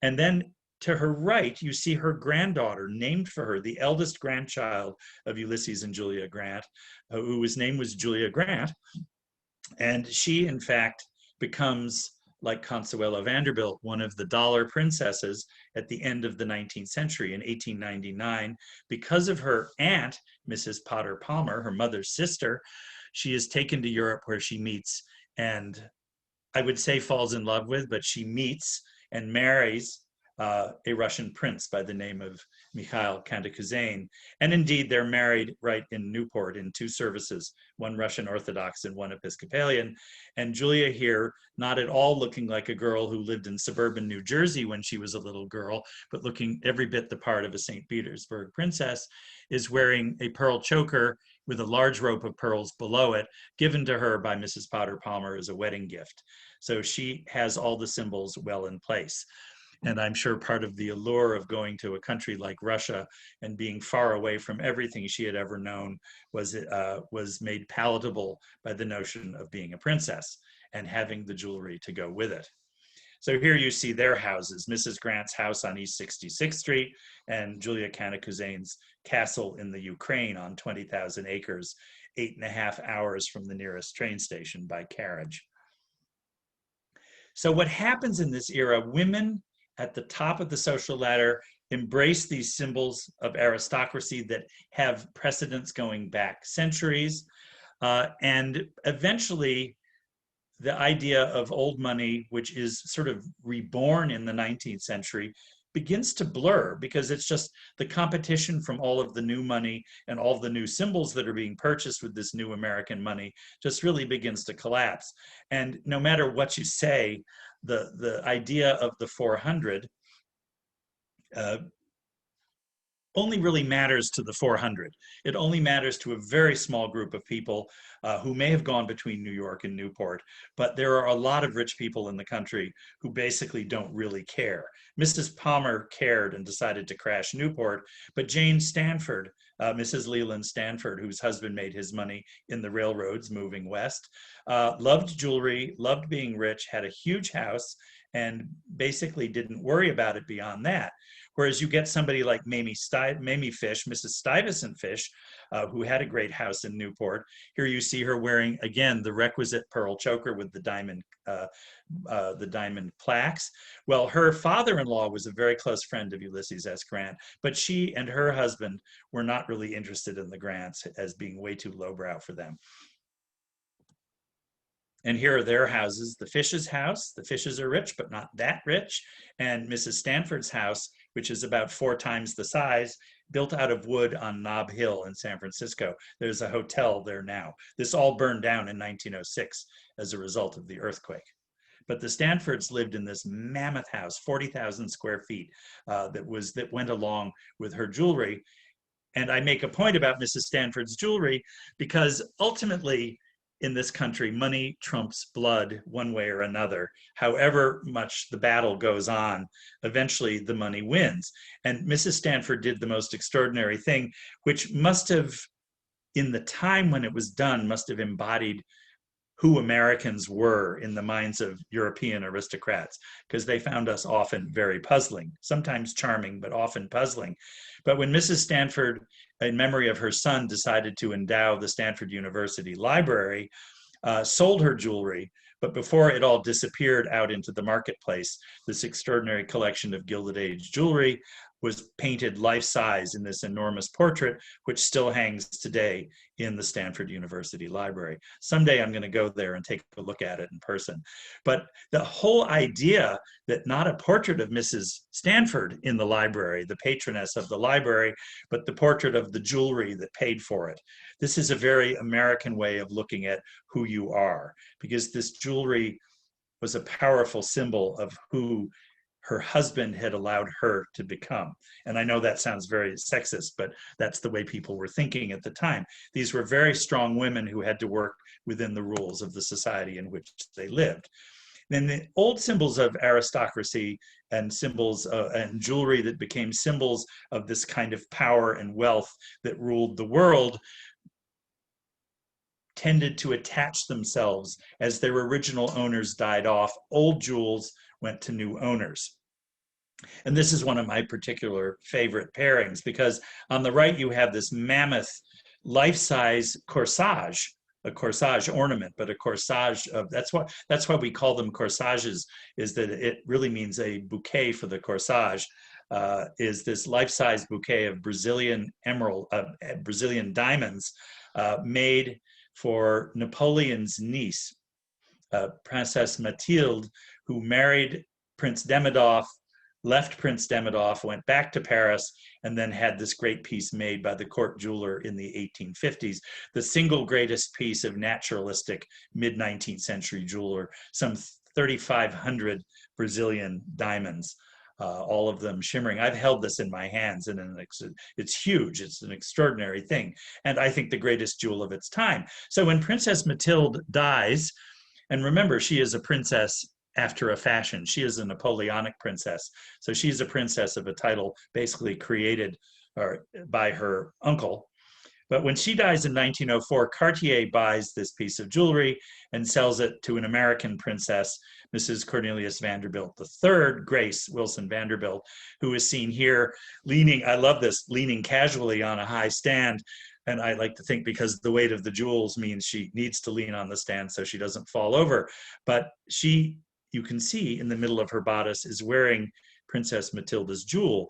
And then to her right, you see her granddaughter, named for her, the eldest grandchild of Ulysses and Julia Grant, whose name was Julia Grant. And she, in fact, becomes, like Consuelo Vanderbilt, one of the dollar princesses at the end of the 19th century in 1899. Because of her aunt, Mrs. Potter Palmer, her mother's sister, she is taken to Europe, where she meets, and I would say falls in love with, but she meets and marries a Russian prince by the name of Mikhail Cantacuzene. And indeed, they're married right in Newport in two services, one Russian Orthodox and one Episcopalian. And Julia here, not at all looking like a girl who lived in suburban New Jersey when she was a little girl, but looking every bit the part of a St. Petersburg princess, is wearing a pearl choker with a large rope of pearls below it, given to her by Mrs. Potter Palmer as a wedding gift. So she has all the symbols well in place. And I'm sure part of the allure of going to a country like Russia and being far away from everything she had ever known was made palatable by the notion of being a princess and having the jewelry to go with it. So here you see their houses, Mrs. Grant's house on East 66th Street and Julia Cantacuzene's castle in the Ukraine on 20,000 acres, 8.5 hours from the nearest train station by carriage. So what happens in this era, women at the top of the social ladder embrace these symbols of aristocracy that have precedents going back centuries. And eventually, the idea of old money, which is sort of reborn in the 19th century, begins to blur, because it's just the competition from all of the new money and all the new symbols that are being purchased with this new American money just really begins to collapse. And no matter what you say, the idea of the 400 only really matters to the 400. It only matters to a very small group of people who may have gone between New York and Newport, but there are a lot of rich people in the country who basically don't really care. Mrs. Palmer cared and decided to crash Newport, but Jane Stanford, Mrs. Leland Stanford, whose husband made his money in the railroads moving west, loved jewelry, loved being rich, had a huge house, and basically didn't worry about it beyond that. Whereas you get somebody like Mamie Fish, Mrs. Stuyvesant Fish, who had a great house in Newport. Here you see her wearing, again, the requisite pearl choker with the diamond plaques. Well, her father-in-law was a very close friend of Ulysses S. Grant, but she and her husband were not really interested in the Grants as being way too lowbrow for them. And here are their houses, the Fish's house. The Fishes are rich, but not that rich. And Mrs. Stanford's house, which is about 4 times the size, built out of wood on Nob Hill in San Francisco. There's a hotel there now. This all burned down in 1906 as a result of the earthquake. But the Stanfords lived in this mammoth house, 40,000 square feet, that went along with her jewelry. And I make a point about Mrs. Stanford's jewelry because ultimately, in this country, money trumps blood one way or another. However much the battle goes on, eventually the money wins. And Mrs. Stanford did the most extraordinary thing, which must have, in the time when it was done, must have embodied who Americans were in the minds of European aristocrats, because they found us often very puzzling, sometimes charming, but often puzzling. But when Mrs. Stanford, in memory of her son, decided to endow the Stanford University Library, sold her jewelry, but before it all disappeared out into the marketplace, this extraordinary collection of Gilded Age jewelry was painted life-size in this enormous portrait, which still hangs today in the Stanford University Library. Someday I'm going to go there and take a look at it in person. But the whole idea that not a portrait of Mrs. Stanford in the library, the patroness of the library, but the portrait of the jewelry that paid for it. This is a very American way of looking at who you are, because this jewelry was a powerful symbol of who her husband had allowed her to become. And I know that sounds very sexist, but that's the way people were thinking at the time. These were very strong women who had to work within the rules of the society in which they lived. Then the old symbols of aristocracy and symbols and jewelry that became symbols of this kind of power and wealth that ruled the world tended to attach themselves as their original owners died off. Old jewels went to new owners. And this is one of my particular favorite pairings, because on the right you have this mammoth life-size corsage, a corsage ornament, but a corsage of, that's why we call them corsages, is that it really means a bouquet for the corsage, is this life-size bouquet of Brazilian diamonds made for Napoleon's niece, Princess Mathilde, who married Prince Demidov, left Prince Demidov, went back to Paris, and then had this great piece made by the court jeweler in the 1850s, the single greatest piece of naturalistic mid-19th century jeweler, some 3,500 Brazilian diamonds, all of them shimmering. I've held this in my hands, and it's huge. It's an extraordinary thing, and I think the greatest jewel of its time. So when Princess Mathilde dies, and remember, she is a princess after a fashion. She is a Napoleonic princess. So she's a princess of a title basically created by her uncle. But when she dies in 1904, Cartier buys this piece of jewelry and sells it to an American princess, Mrs. Cornelius Vanderbilt III, Grace Wilson Vanderbilt, who is seen here leaning, I love this, leaning casually on a high stand. And I like to think because the weight of the jewels means she needs to lean on the stand so she doesn't fall over. But she, you can see in the middle of her bodice, is wearing Princess Matilda's jewel.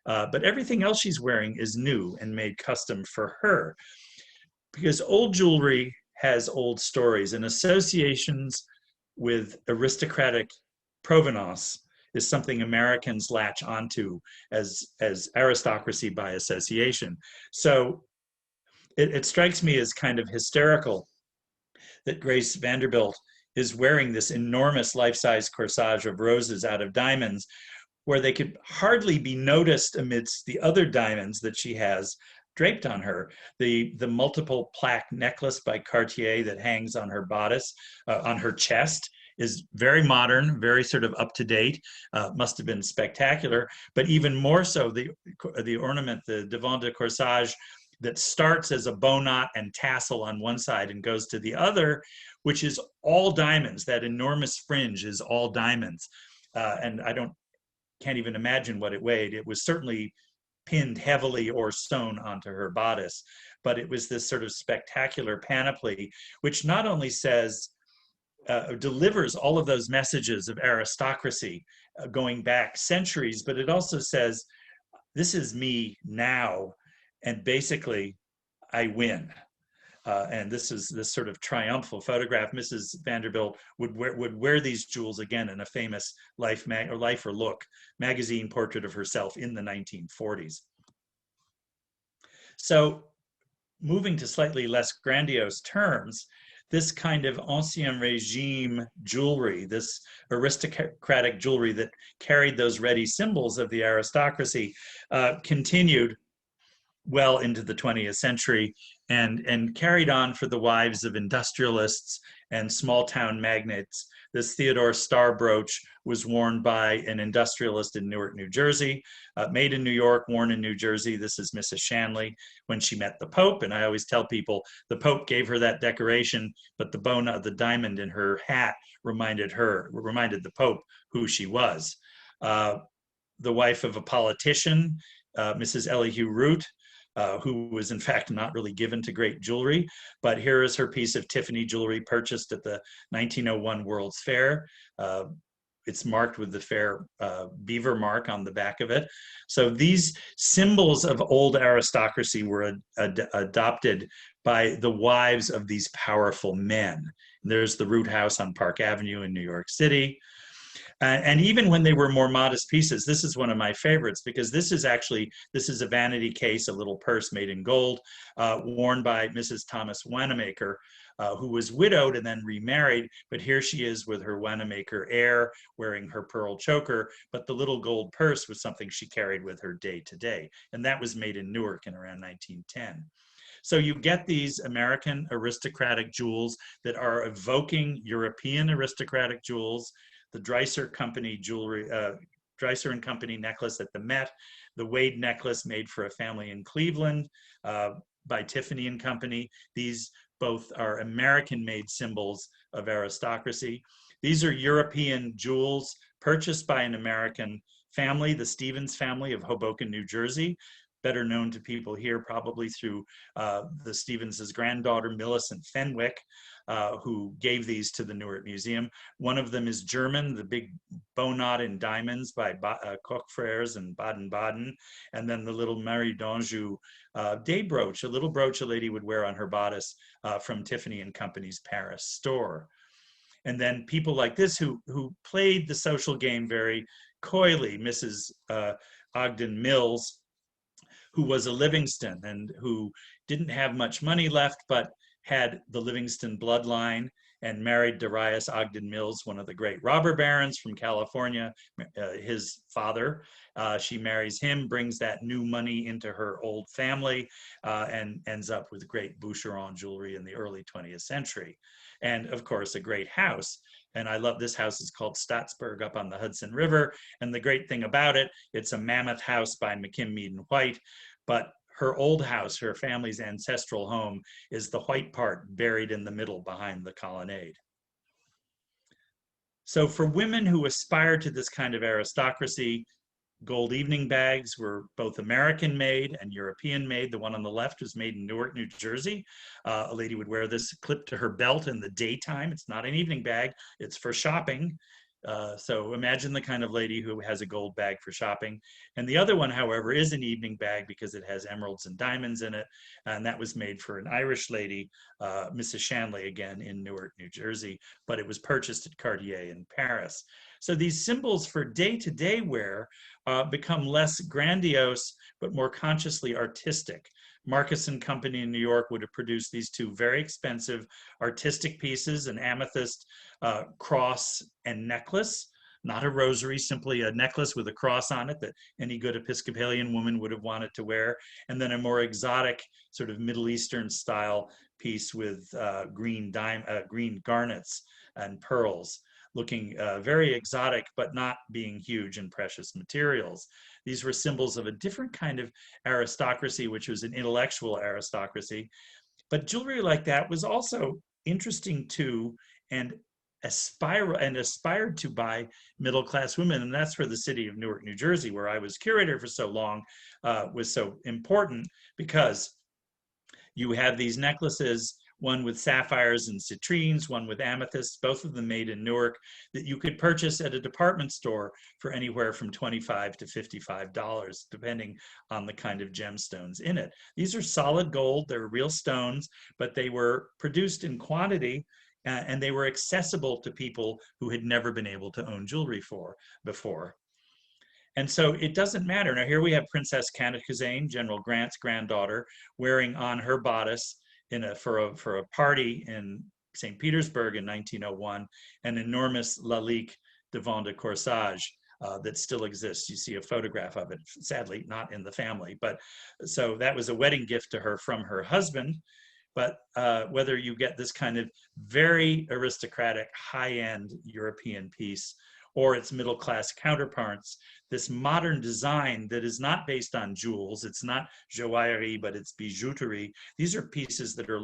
But everything else she's wearing is new and made custom for her. Because old jewelry has old stories, and associations with aristocratic provenance is something Americans latch onto as aristocracy by association. So it strikes me as kind of hysterical that Grace Vanderbilt is wearing this enormous life-size corsage of roses out of diamonds where they could hardly be noticed amidst the other diamonds that she has draped on her. The multiple plaque necklace by Cartier that hangs on her bodice, on her chest, is very modern, very sort of up to date, must have been spectacular, but even more so the ornament, the devant de corsage, that starts as a bow knot and tassel on one side and goes to the other, which is all diamonds. That enormous fringe is all diamonds. And can't even imagine what it weighed. It was certainly pinned heavily or sewn onto her bodice, but it was this sort of spectacular panoply, which not only delivers all of those messages of aristocracy going back centuries, but it also says, this is me now, and basically I win. And this is this sort of triumphal photograph. Mrs. Vanderbilt would wear these jewels again in a famous Life or Look magazine portrait of herself in the 1940s. So moving to slightly less grandiose terms, this kind of ancien regime jewelry, this aristocratic jewelry that carried those ready symbols of the aristocracy, continued well into the 20th century and carried on for the wives of industrialists and small town magnates. This Theodore Star brooch was worn by an industrialist in Newark, New Jersey, made in New York, worn in New Jersey. This is Mrs. Shanley when she met the Pope. And I always tell people the Pope gave her that decoration, but the diamond in her hat reminded the Pope who she was. The wife of a politician, Mrs. Elihu Root, who was in fact not really given to great jewelry, but here is her piece of Tiffany jewelry purchased at the 1901 World's Fair. It's marked with the fair beaver mark on the back of it. So these symbols of old aristocracy were adopted by the wives of these powerful men. There's the Root House on Park Avenue in New York City. And even when they were more modest pieces, this is one of my favorites because this is a vanity case, a little purse made in gold, worn by Mrs. Thomas Wanamaker, who was widowed and then remarried. But here she is with her Wanamaker heir, wearing her pearl choker. But the little gold purse was something she carried with her day to day. And that was made in Newark in around 1910. So you get these American aristocratic jewels that are evoking European aristocratic jewels. The Dreiser Company jewelry, Dreiser and Company necklace at the Met, the Wade necklace made for a family in Cleveland by Tiffany and Company. These both are American-made symbols of aristocracy. These are European jewels purchased by an American family, the Stevens family of Hoboken, New Jersey, better known to people here probably through the Stevens' granddaughter, Millicent Fenwick, who gave these to the Newark Museum. One of them is German, the big bow knot in diamonds by Koch Frères and Baden-Baden, and then the little Marie d'Anjou day brooch, a little brooch a lady would wear on her bodice from Tiffany and Company's Paris store. And then people like this who played the social game very coyly, Mrs. Ogden Mills, who was a Livingston and who didn't have much money left, but had the Livingston bloodline and married Darius Ogden Mills, one of the great robber barons from California, his father. She marries him, brings that new money into her old family, and ends up with great Boucheron jewelry in the early 20th century. And of course, a great house. And I love this house. It's called Staatsburg up on the Hudson River. And the great thing about it, it's a mammoth house by McKim, Mead and White. But her old house, her family's ancestral home, is the white part buried in the middle behind the colonnade. So for women who aspire to this kind of aristocracy, gold evening bags were both American made and European made. The one on the left was made in Newark, New Jersey. A lady would wear this clipped to her belt in the daytime. It's not an evening bag, it's for shopping. So imagine the kind of lady who has a gold bag for shopping. And the other one, however, is an evening bag because it has emeralds and diamonds in it. And that was made for an Irish lady, Mrs. Shanley, again in Newark, New Jersey, but it was purchased at Cartier in Paris. So these symbols for day-to-day wear become less grandiose, but more consciously artistic. Marcus and Company in New York would have produced these two very expensive artistic pieces, an amethyst cross and necklace not a rosary, simply a necklace with a cross on it that any good Episcopalian woman would have wanted to wear. And then a more exotic sort of Middle Eastern style piece with green garnets and pearls, looking very exotic, but not being huge in precious materials. These were symbols of a different kind of aristocracy, which was an intellectual aristocracy. But jewelry like that was also interesting to and aspired to by middle-class women. And that's where the city of Newark, New Jersey, where I was curator for so long, was so important, because you have these necklaces, one with sapphires and citrines, one with amethysts, both of them made in Newark, that you could purchase at a department store for anywhere from $25 to $55, depending on the kind of gemstones in it. These are solid gold, they're real stones, but they were produced in quantity, and they were accessible to people who had never been able to own jewelry before. And so it doesn't matter. Now here we have Princess Cantacuzene, General Grant's granddaughter, wearing on her bodice for a party in St. Petersburg in 1901, an enormous Lalique devant de corsage that still exists. You see a photograph of it, sadly not in the family. But so that was a wedding gift to her from her husband. But whether you get this kind of very aristocratic, high-end European piece, or its middle-class counterparts, this modern design that is not based on jewels, it's not joaillerie, but it's bijouterie. These are pieces that are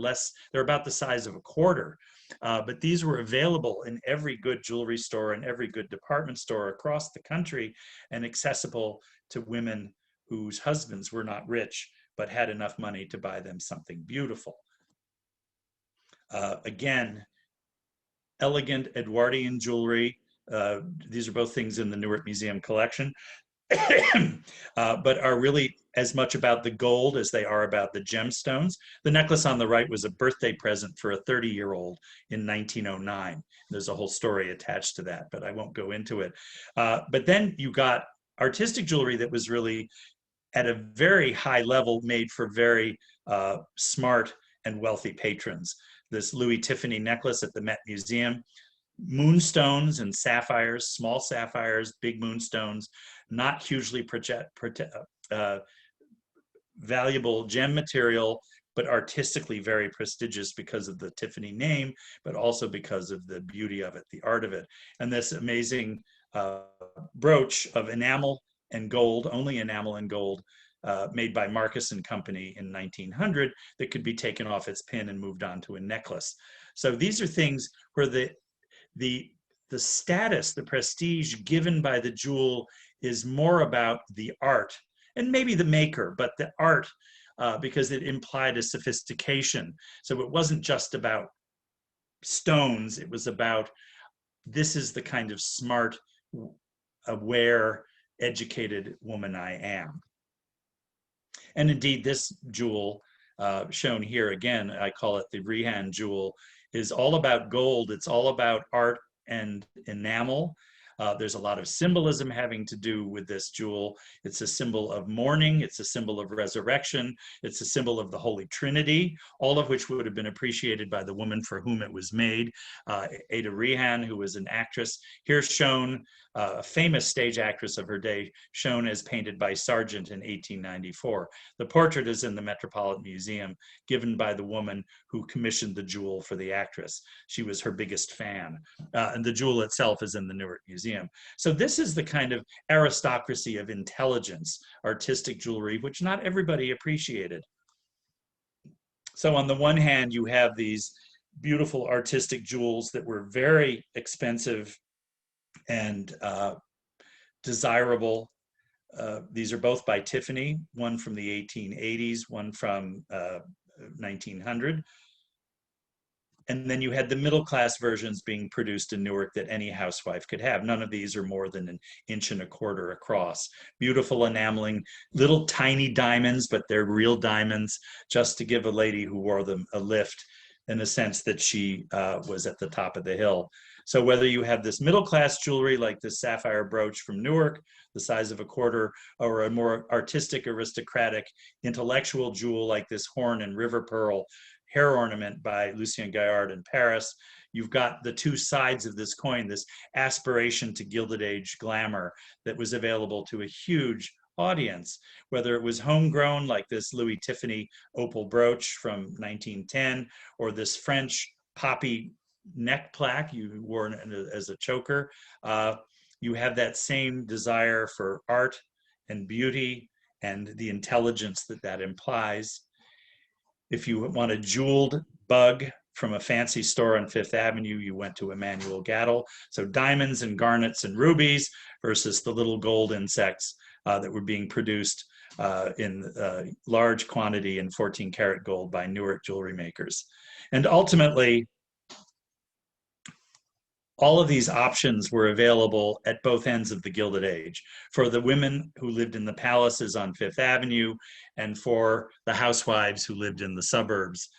they're about the size of a quarter, but these were available in every good jewelry store and every good department store across the country, and accessible to women whose husbands were not rich, but had enough money to buy them something beautiful. Again, elegant Edwardian jewelry. These are both things in the Newark Museum collection, but are really as much about the gold as they are about the gemstones. The necklace on the right was a birthday present for a 30-year-old in 1909. There's a whole story attached to that, but I won't go into it. But then you got artistic jewelry that was really at a very high level, made for very smart and wealthy patrons. This Louis Tiffany necklace at the Met Museum, moonstones and sapphires, small sapphires, big moonstones, not hugely valuable gem material, but artistically very prestigious because of the Tiffany name, but also because of the beauty of it, the art of it. And this amazing brooch of enamel and gold, only enamel and gold, made by Marcus and Company in 1900, that could be taken off its pin and moved on to a necklace. So these are things where the status, the prestige given by the jewel is more about the art, and maybe the maker, but the art, because it implied a sophistication. So it wasn't just about stones, it was about, this is the kind of smart, aware, educated woman I am. And indeed, this jewel, shown here again, I call it the Rehan jewel, is all about gold. It's all about art and enamel. There's a lot of symbolism having to do with this jewel. It's a symbol of mourning. It's a symbol of resurrection. It's a symbol of the Holy Trinity, all of which would have been appreciated by the woman for whom it was made, Ada Rehan, who was an actress. Here shown, a famous stage actress of her day, shown as painted by Sargent in 1894. The portrait is in the Metropolitan Museum, given by the woman who commissioned the jewel for the actress. She was her biggest fan. And the jewel itself is in the Newark Museum. So this is the kind of aristocracy of intelligence, artistic jewelry, which not everybody appreciated. So on the one hand, you have these beautiful artistic jewels that were very expensive and desirable. These are both by Tiffany, one from the 1880s, one from 1900. And then you had the middle-class versions being produced in Newark that any housewife could have. None of these are more than 1.25 inches across. Beautiful enameling, little tiny diamonds, but they're real diamonds, just to give a lady who wore them a lift, in the sense that she was at the top of the hill. So whether you have this middle-class jewelry like this sapphire brooch from Newark, the size of a quarter, or a more artistic, aristocratic, intellectual jewel like this horn and river pearl hair ornament by Lucien Gaillard in Paris. You've got the two sides of this coin, this aspiration to Gilded Age glamour that was available to a huge audience, whether it was homegrown, like this Louis Tiffany opal brooch from 1910, or this French poppy neck plaque you wore as a choker. You have that same desire for art and beauty and the intelligence that that implies. If you want a jeweled bug from a fancy store on Fifth Avenue, you went to Emmanuel Gattel. So diamonds and garnets and rubies versus the little gold insects that were being produced in large quantity in 14 karat gold by Newark jewelry makers. And ultimately, all of these options were available at both ends of the Gilded Age, for the women who lived in the palaces on Fifth Avenue and for the housewives who lived in the suburbs.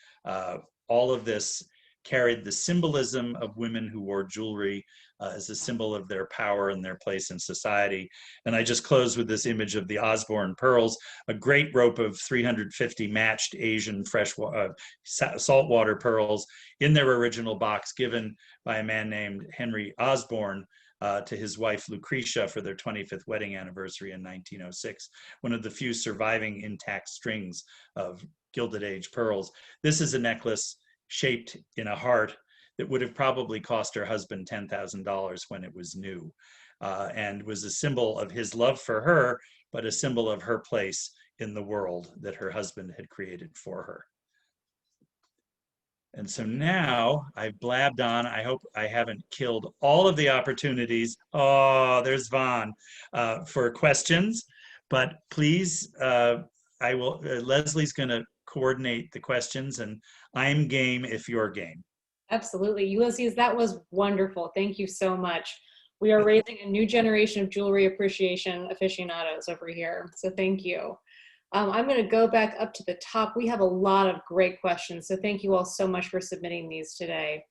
All of this carried the symbolism of women who wore jewelry as a symbol of their power and their place in society. And I just close with this image of the Osborne pearls, a great rope of 350 matched Asian saltwater pearls in their original box, given by a man named Henry Osborne to his wife Lucretia for their 25th wedding anniversary in 1906, one of the few surviving intact strings of Gilded Age pearls. This is a necklace shaped in a heart that would have probably cost her husband $10,000 when it was new, and was a symbol of his love for her, but a symbol of her place in the world that her husband had created for her. And so now I've blabbed on. I hope I haven't killed all of the opportunities. Oh, there's Vaughn for questions, but please, Leslie's gonna coordinate the questions, and I'm game if you're game.
Absolutely. Ulysses, that was wonderful. Thank you so much. We are raising a new generation of jewelry appreciation aficionados over here. So thank you. I'm going to go back up to the top. We have a lot of great questions. So thank you all so much for submitting these today.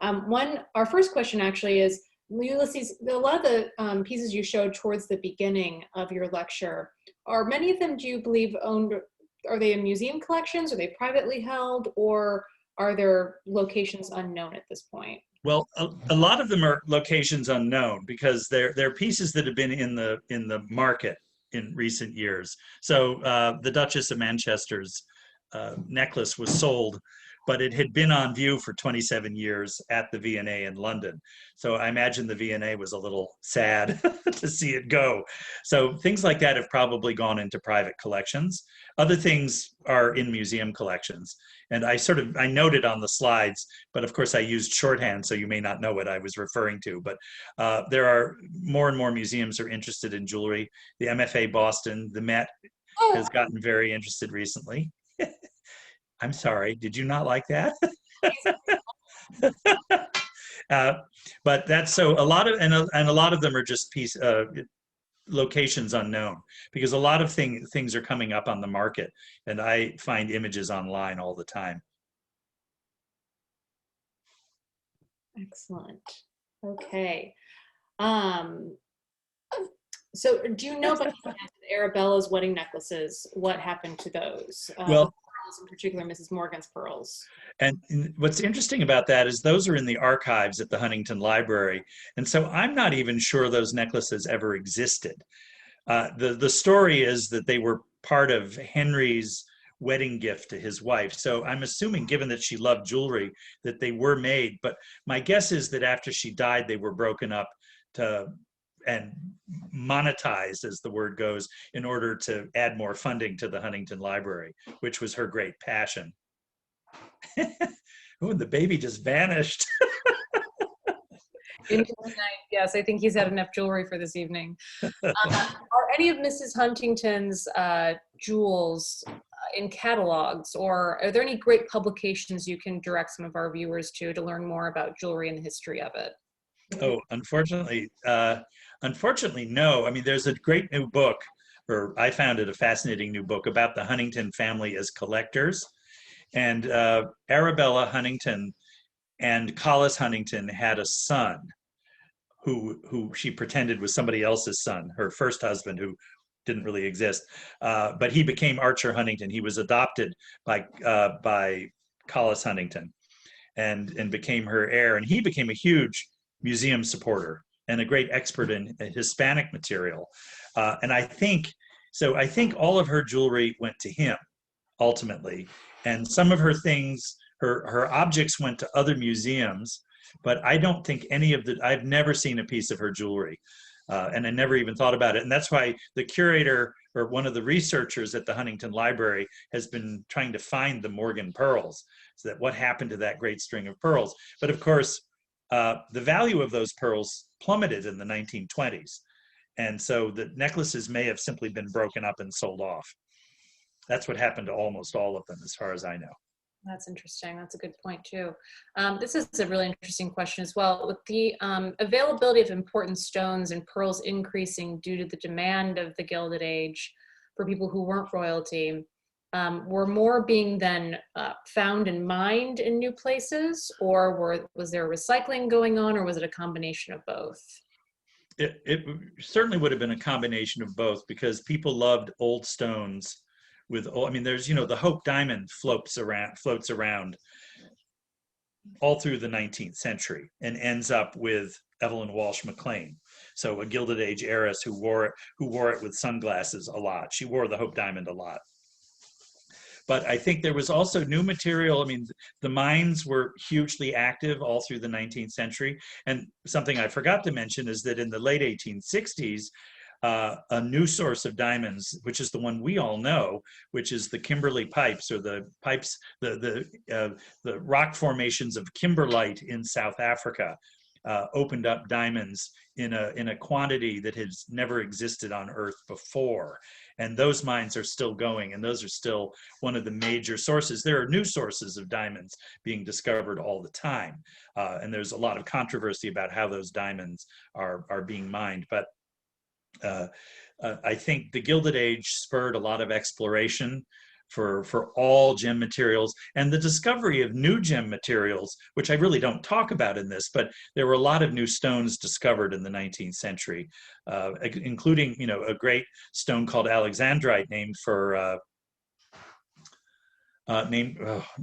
Our first question actually is, Ulysses, a lot of the pieces you showed towards the beginning of your lecture, are many of them, do you believe, owned? Are they in museum collections? Are they privately held? Or are there locations unknown at this point?
Well, a lot of them are locations unknown because they're pieces that have been in the market in recent years. So the Duchess of Manchester's necklace was sold, but it had been on view for 27 years at the V&A in London. So I imagine the V&A was a little sad to see it go. So things like that have probably gone into private collections. Other things are in museum collections. And I noted on the slides, but of course I used shorthand, so you may not know what I was referring to, but there are more and more museums are interested in jewelry. The MFA Boston, the Met has gotten very interested recently. I'm sorry, did you not like that? But that's so a lot of them are just locations unknown, because a lot of things are coming up on the market, and I find images online all the time.
Excellent. Okay. So do you know about Arabella's wedding necklaces? What happened to those?
Well,
in particular, Mrs. Morgan's pearls.
And what's interesting about that is those are in the archives at the Huntington Library. And so I'm not even sure those necklaces ever existed. The story is that they were part of Henry's wedding gift to his wife. So I'm assuming, given that she loved jewelry, that they were made. But my guess is that after she died, they were broken up and monetized, as the word goes, in order to add more funding to the Huntington Library, which was her great passion. Oh, and the baby just vanished.
Into the night. Yes, I think he's had enough jewelry for this evening. Are any of Mrs. Huntington's jewels in catalogs, or are there any great publications you can direct some of our viewers to learn more about jewelry and the history of it?
Oh, unfortunately, no. I mean, there's a great new book, or I found it a fascinating new book about the Huntington family as collectors. And Arabella Huntington and Collis Huntington had a son who she pretended was somebody else's son, her first husband, who didn't really exist. But he became Archer Huntington. He was adopted by Collis Huntington, and became her heir. And he became a huge museum supporter and a great expert in Hispanic material. And I think all of her jewelry went to him ultimately. And some of her things, her objects went to other museums, but I don't think I've never seen a piece of her jewelry. And I never even thought about it. And that's why the curator, or one of the researchers at the Huntington Library, has been trying to find the Morgan pearls. So that what happened to that great string of pearls. But of course, the value of those pearls plummeted in the 1920s. And so the necklaces may have simply been broken up and sold off. That's what happened to almost all of them, as far as I know.
That's interesting. That's a good point too. This is a really interesting question as well. With the availability of important stones and pearls increasing due to the demand of the Gilded Age for people who weren't royalty, were more being then found and mined in new places, or was there recycling going on, or was it a combination of both?
It certainly would have been a combination of both, because people loved old stones. There's, the Hope diamond floats around all through the 19th century and ends up with Evelyn Walsh McLean. So a Gilded Age heiress who wore it with sunglasses a lot. She wore the Hope diamond a lot. But I think there was also new material. The mines were hugely active all through the 19th century. And something I forgot to mention is that in the late 1860s, a new source of diamonds, which is the one we all know, which is the Kimberley pipes, or the pipes, the rock formations of kimberlite in South Africa, opened up diamonds in a quantity that has never existed on Earth before. And those mines are still going, and those are still one of the major sources. There are new sources of diamonds being discovered all the time, and there's a lot of controversy about how those diamonds are being mined. But I think the Gilded Age spurred a lot of exploration for all gem materials, and the discovery of new gem materials, which I really don't talk about in this, but there were a lot of new stones discovered in the 19th century, including, a great stone called alexandrite, named for now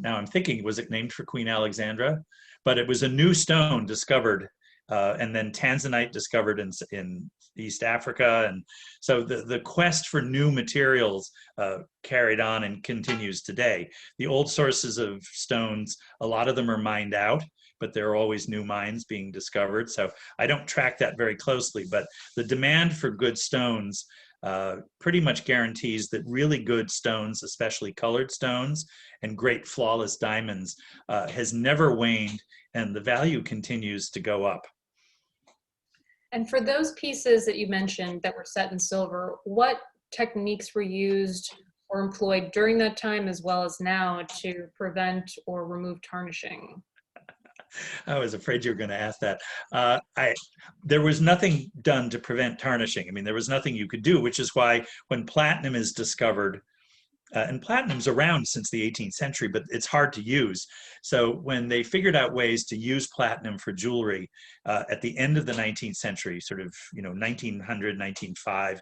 I'm thinking, was it named for Queen Alexandra? But it was a new stone discovered, and then tanzanite discovered in East Africa. And so the quest for new materials carried on and continues today. The old sources of stones, a lot of them are mined out, but there are always new mines being discovered. So I don't track that very closely, but the demand for good stones pretty much guarantees that really good stones, especially colored stones and great flawless diamonds, has never waned, and the value continues to go up.
And for those pieces that you mentioned that were set in silver, what techniques were used or employed during that time as well as now to prevent or remove tarnishing?
I was afraid you were going to ask that. There was nothing done to prevent tarnishing. There was nothing you could do, which is why when platinum is discovered, and platinum's around since the 18th century, but it's hard to use. So when they figured out ways to use platinum for jewelry at the end of the 19th century, sort of 1900, 1905,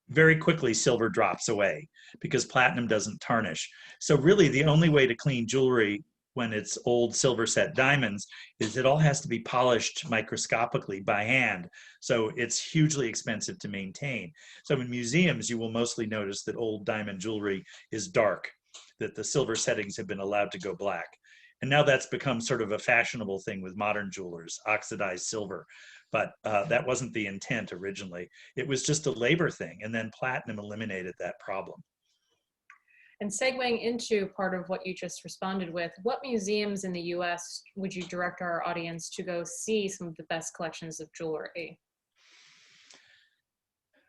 very quickly silver drops away because platinum doesn't tarnish. So really the only way to clean jewelry when it's old silver set diamonds is it all has to be polished microscopically by hand. So it's hugely expensive to maintain. So in museums, you will mostly notice that old diamond jewelry is dark, that the silver settings have been allowed to go black. And now that's become sort of a fashionable thing with modern jewelers, oxidized silver. But that wasn't the intent originally. It was just a labor thing. And then platinum eliminated that problem.
And segueing into part of what you just responded with, what museums in the US would you direct our audience to go see some of the best collections of jewelry?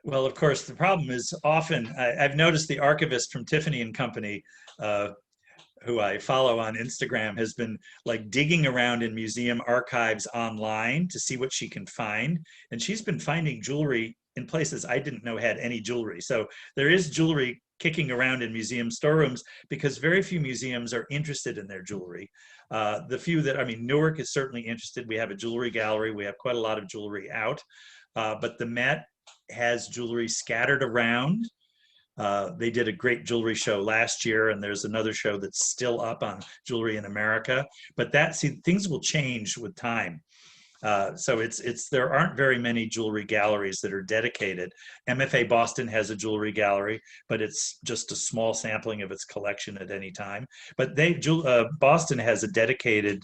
Well, of course, the problem is often, I've noticed the archivist from Tiffany & Company, who I follow on Instagram, has been like digging around in museum archives online to see what she can find. And she's been finding jewelry in places I didn't know had any jewelry. So there is jewelry kicking around in museum storerooms because very few museums are interested in their jewelry. The few that, Newark is certainly interested. We have a jewelry gallery. We have quite a lot of jewelry out, but the Met has jewelry scattered around. They did a great jewelry show last year, and there's another show that's still up on jewelry in America. But things will change with time. So there aren't very many jewelry galleries that are dedicated. MFA Boston has a jewelry gallery, but it's just a small sampling of its collection at any time. But Boston has a dedicated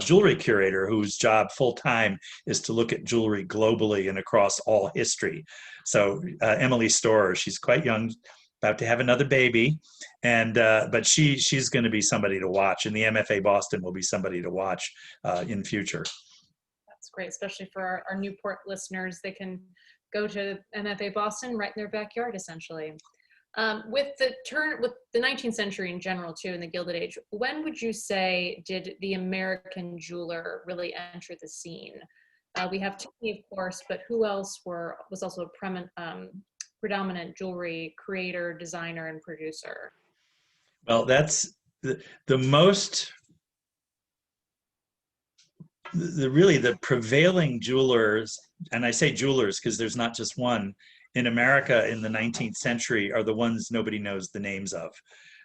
jewelry curator whose job full time is to look at jewelry globally and across all history. So Emily Storer, she's quite young, about to have another baby, and but she's going to be somebody to watch, and the MFA Boston will be somebody to watch in future.
That's great, especially for our Newport listeners. They can go to MFA Boston right in their backyard, essentially. With the 19th century in general, too, in the Gilded Age, when would you say did the American jeweler really enter the scene? We have Tiffany, of course, but who else was also a predominant jewelry creator, designer, and producer?
Well, that's the most. The prevailing jewelers, and I say jewelers because there's not just one, in America in the 19th century are the ones nobody knows the names of.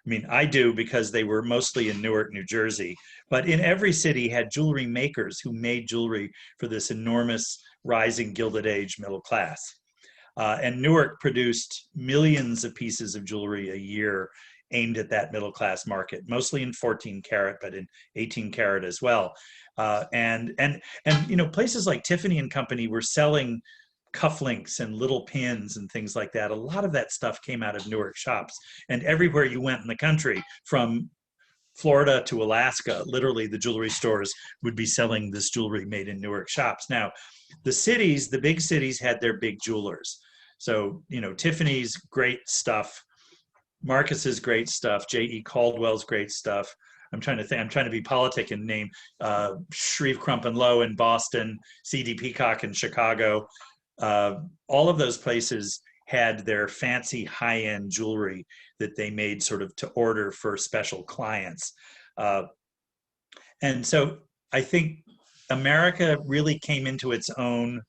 I mean, I do because they were mostly in Newark, New Jersey, but in every city had jewelry makers who made jewelry for this enormous rising Gilded Age middle class. And Newark produced millions of pieces of jewelry a year aimed at that middle class market, mostly in 14 karat, but in 18 karat as well. And places like Tiffany and Company were selling cufflinks and little pins and things like that. A lot of that stuff came out of Newark shops, and everywhere you went in the country, from Florida to Alaska, literally the jewelry stores would be selling this jewelry made in Newark shops. Now, the big cities had their big jewelers. So, Tiffany's great stuff, Marcus's great stuff, J.E. Caldwell's great stuff. I'm trying to be politic and name Shreve Crump and Lowe in Boston, C.D. Peacock in Chicago. All of those places had their fancy high-end jewelry that they made sort of to order for special clients. And so I think America really came into its own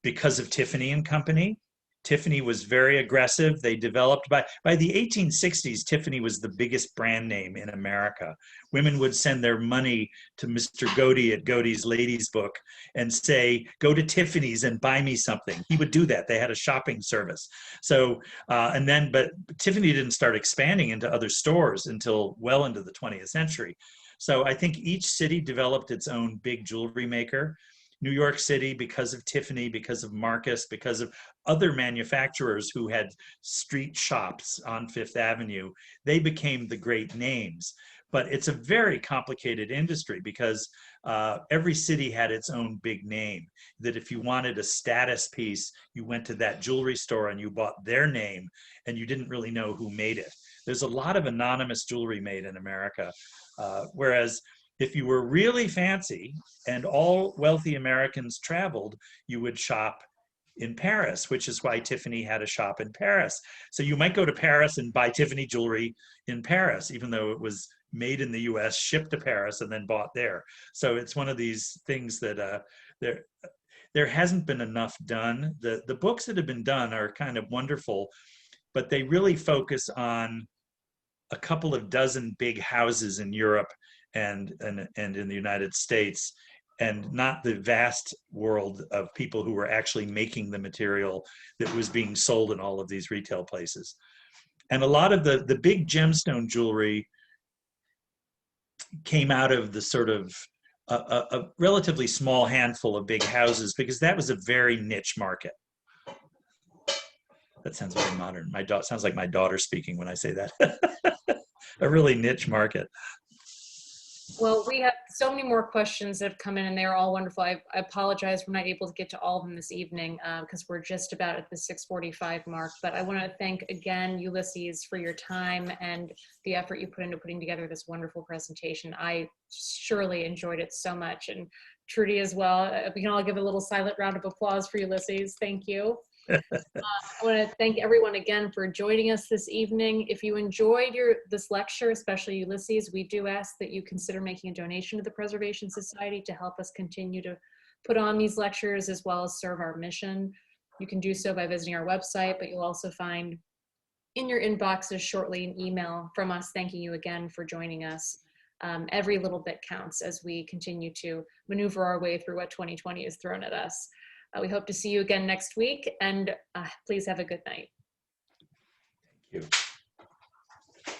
because of Tiffany and Company. Tiffany was very aggressive. They developed, by the 1860s, Tiffany was the biggest brand name in America. Women would send their money to Mr. Godey at Godey's Ladies Book and say, go to Tiffany's and buy me something. He would do that. They had a shopping service. So, but Tiffany didn't start expanding into other stores until well into the 20th century. So I think each city developed its own big jewelry maker. New York City, because of Tiffany, because of Marcus, because of other manufacturers who had street shops on Fifth Avenue, they became the great names. But it's a very complicated industry because every city had its own big name, that if you wanted a status piece, you went to that jewelry store and you bought their name and you didn't really know who made it. There's a lot of anonymous jewelry made in America, whereas if you were really fancy and all wealthy Americans traveled, you would shop in Paris, which is why Tiffany had a shop in Paris. So you might go to Paris and buy Tiffany jewelry in Paris, even though it was made in the US, shipped to Paris, and then bought there. So it's one of these things that there hasn't been enough done. The books that have been done are kind of wonderful, but they really focus on a couple of dozen big houses in Europe and in the United States, and not the vast world of people who were actually making the material that was being sold in all of these retail places. And a lot of the big gemstone jewelry came out of the sort of a relatively small handful of big houses, because that was a very niche market. That sounds very modern. Sounds like my daughter speaking when I say that. A really niche market.
Well, we have so many more questions that have come in, and they're all wonderful. I apologize we're not able to get to all of them this evening because we're just about at the 6:45 mark. But I want to thank again, Ulysses, for your time and the effort you put into putting together this wonderful presentation. I surely enjoyed it so much, and Trudy as well. We can all give a little silent round of applause for Ulysses. Thank you. I want to thank everyone again for joining us this evening. If you enjoyed this lecture, especially Ulysses, we do ask that you consider making a donation to the Preservation Society to help us continue to put on these lectures as well as serve our mission. You can do so by visiting our website, but you'll also find in your inboxes shortly an email from us thanking you again for joining us. Every little bit counts as we continue to maneuver our way through what 2020 has thrown at us. We hope to see you again next week, and please have a good night.
Thank you.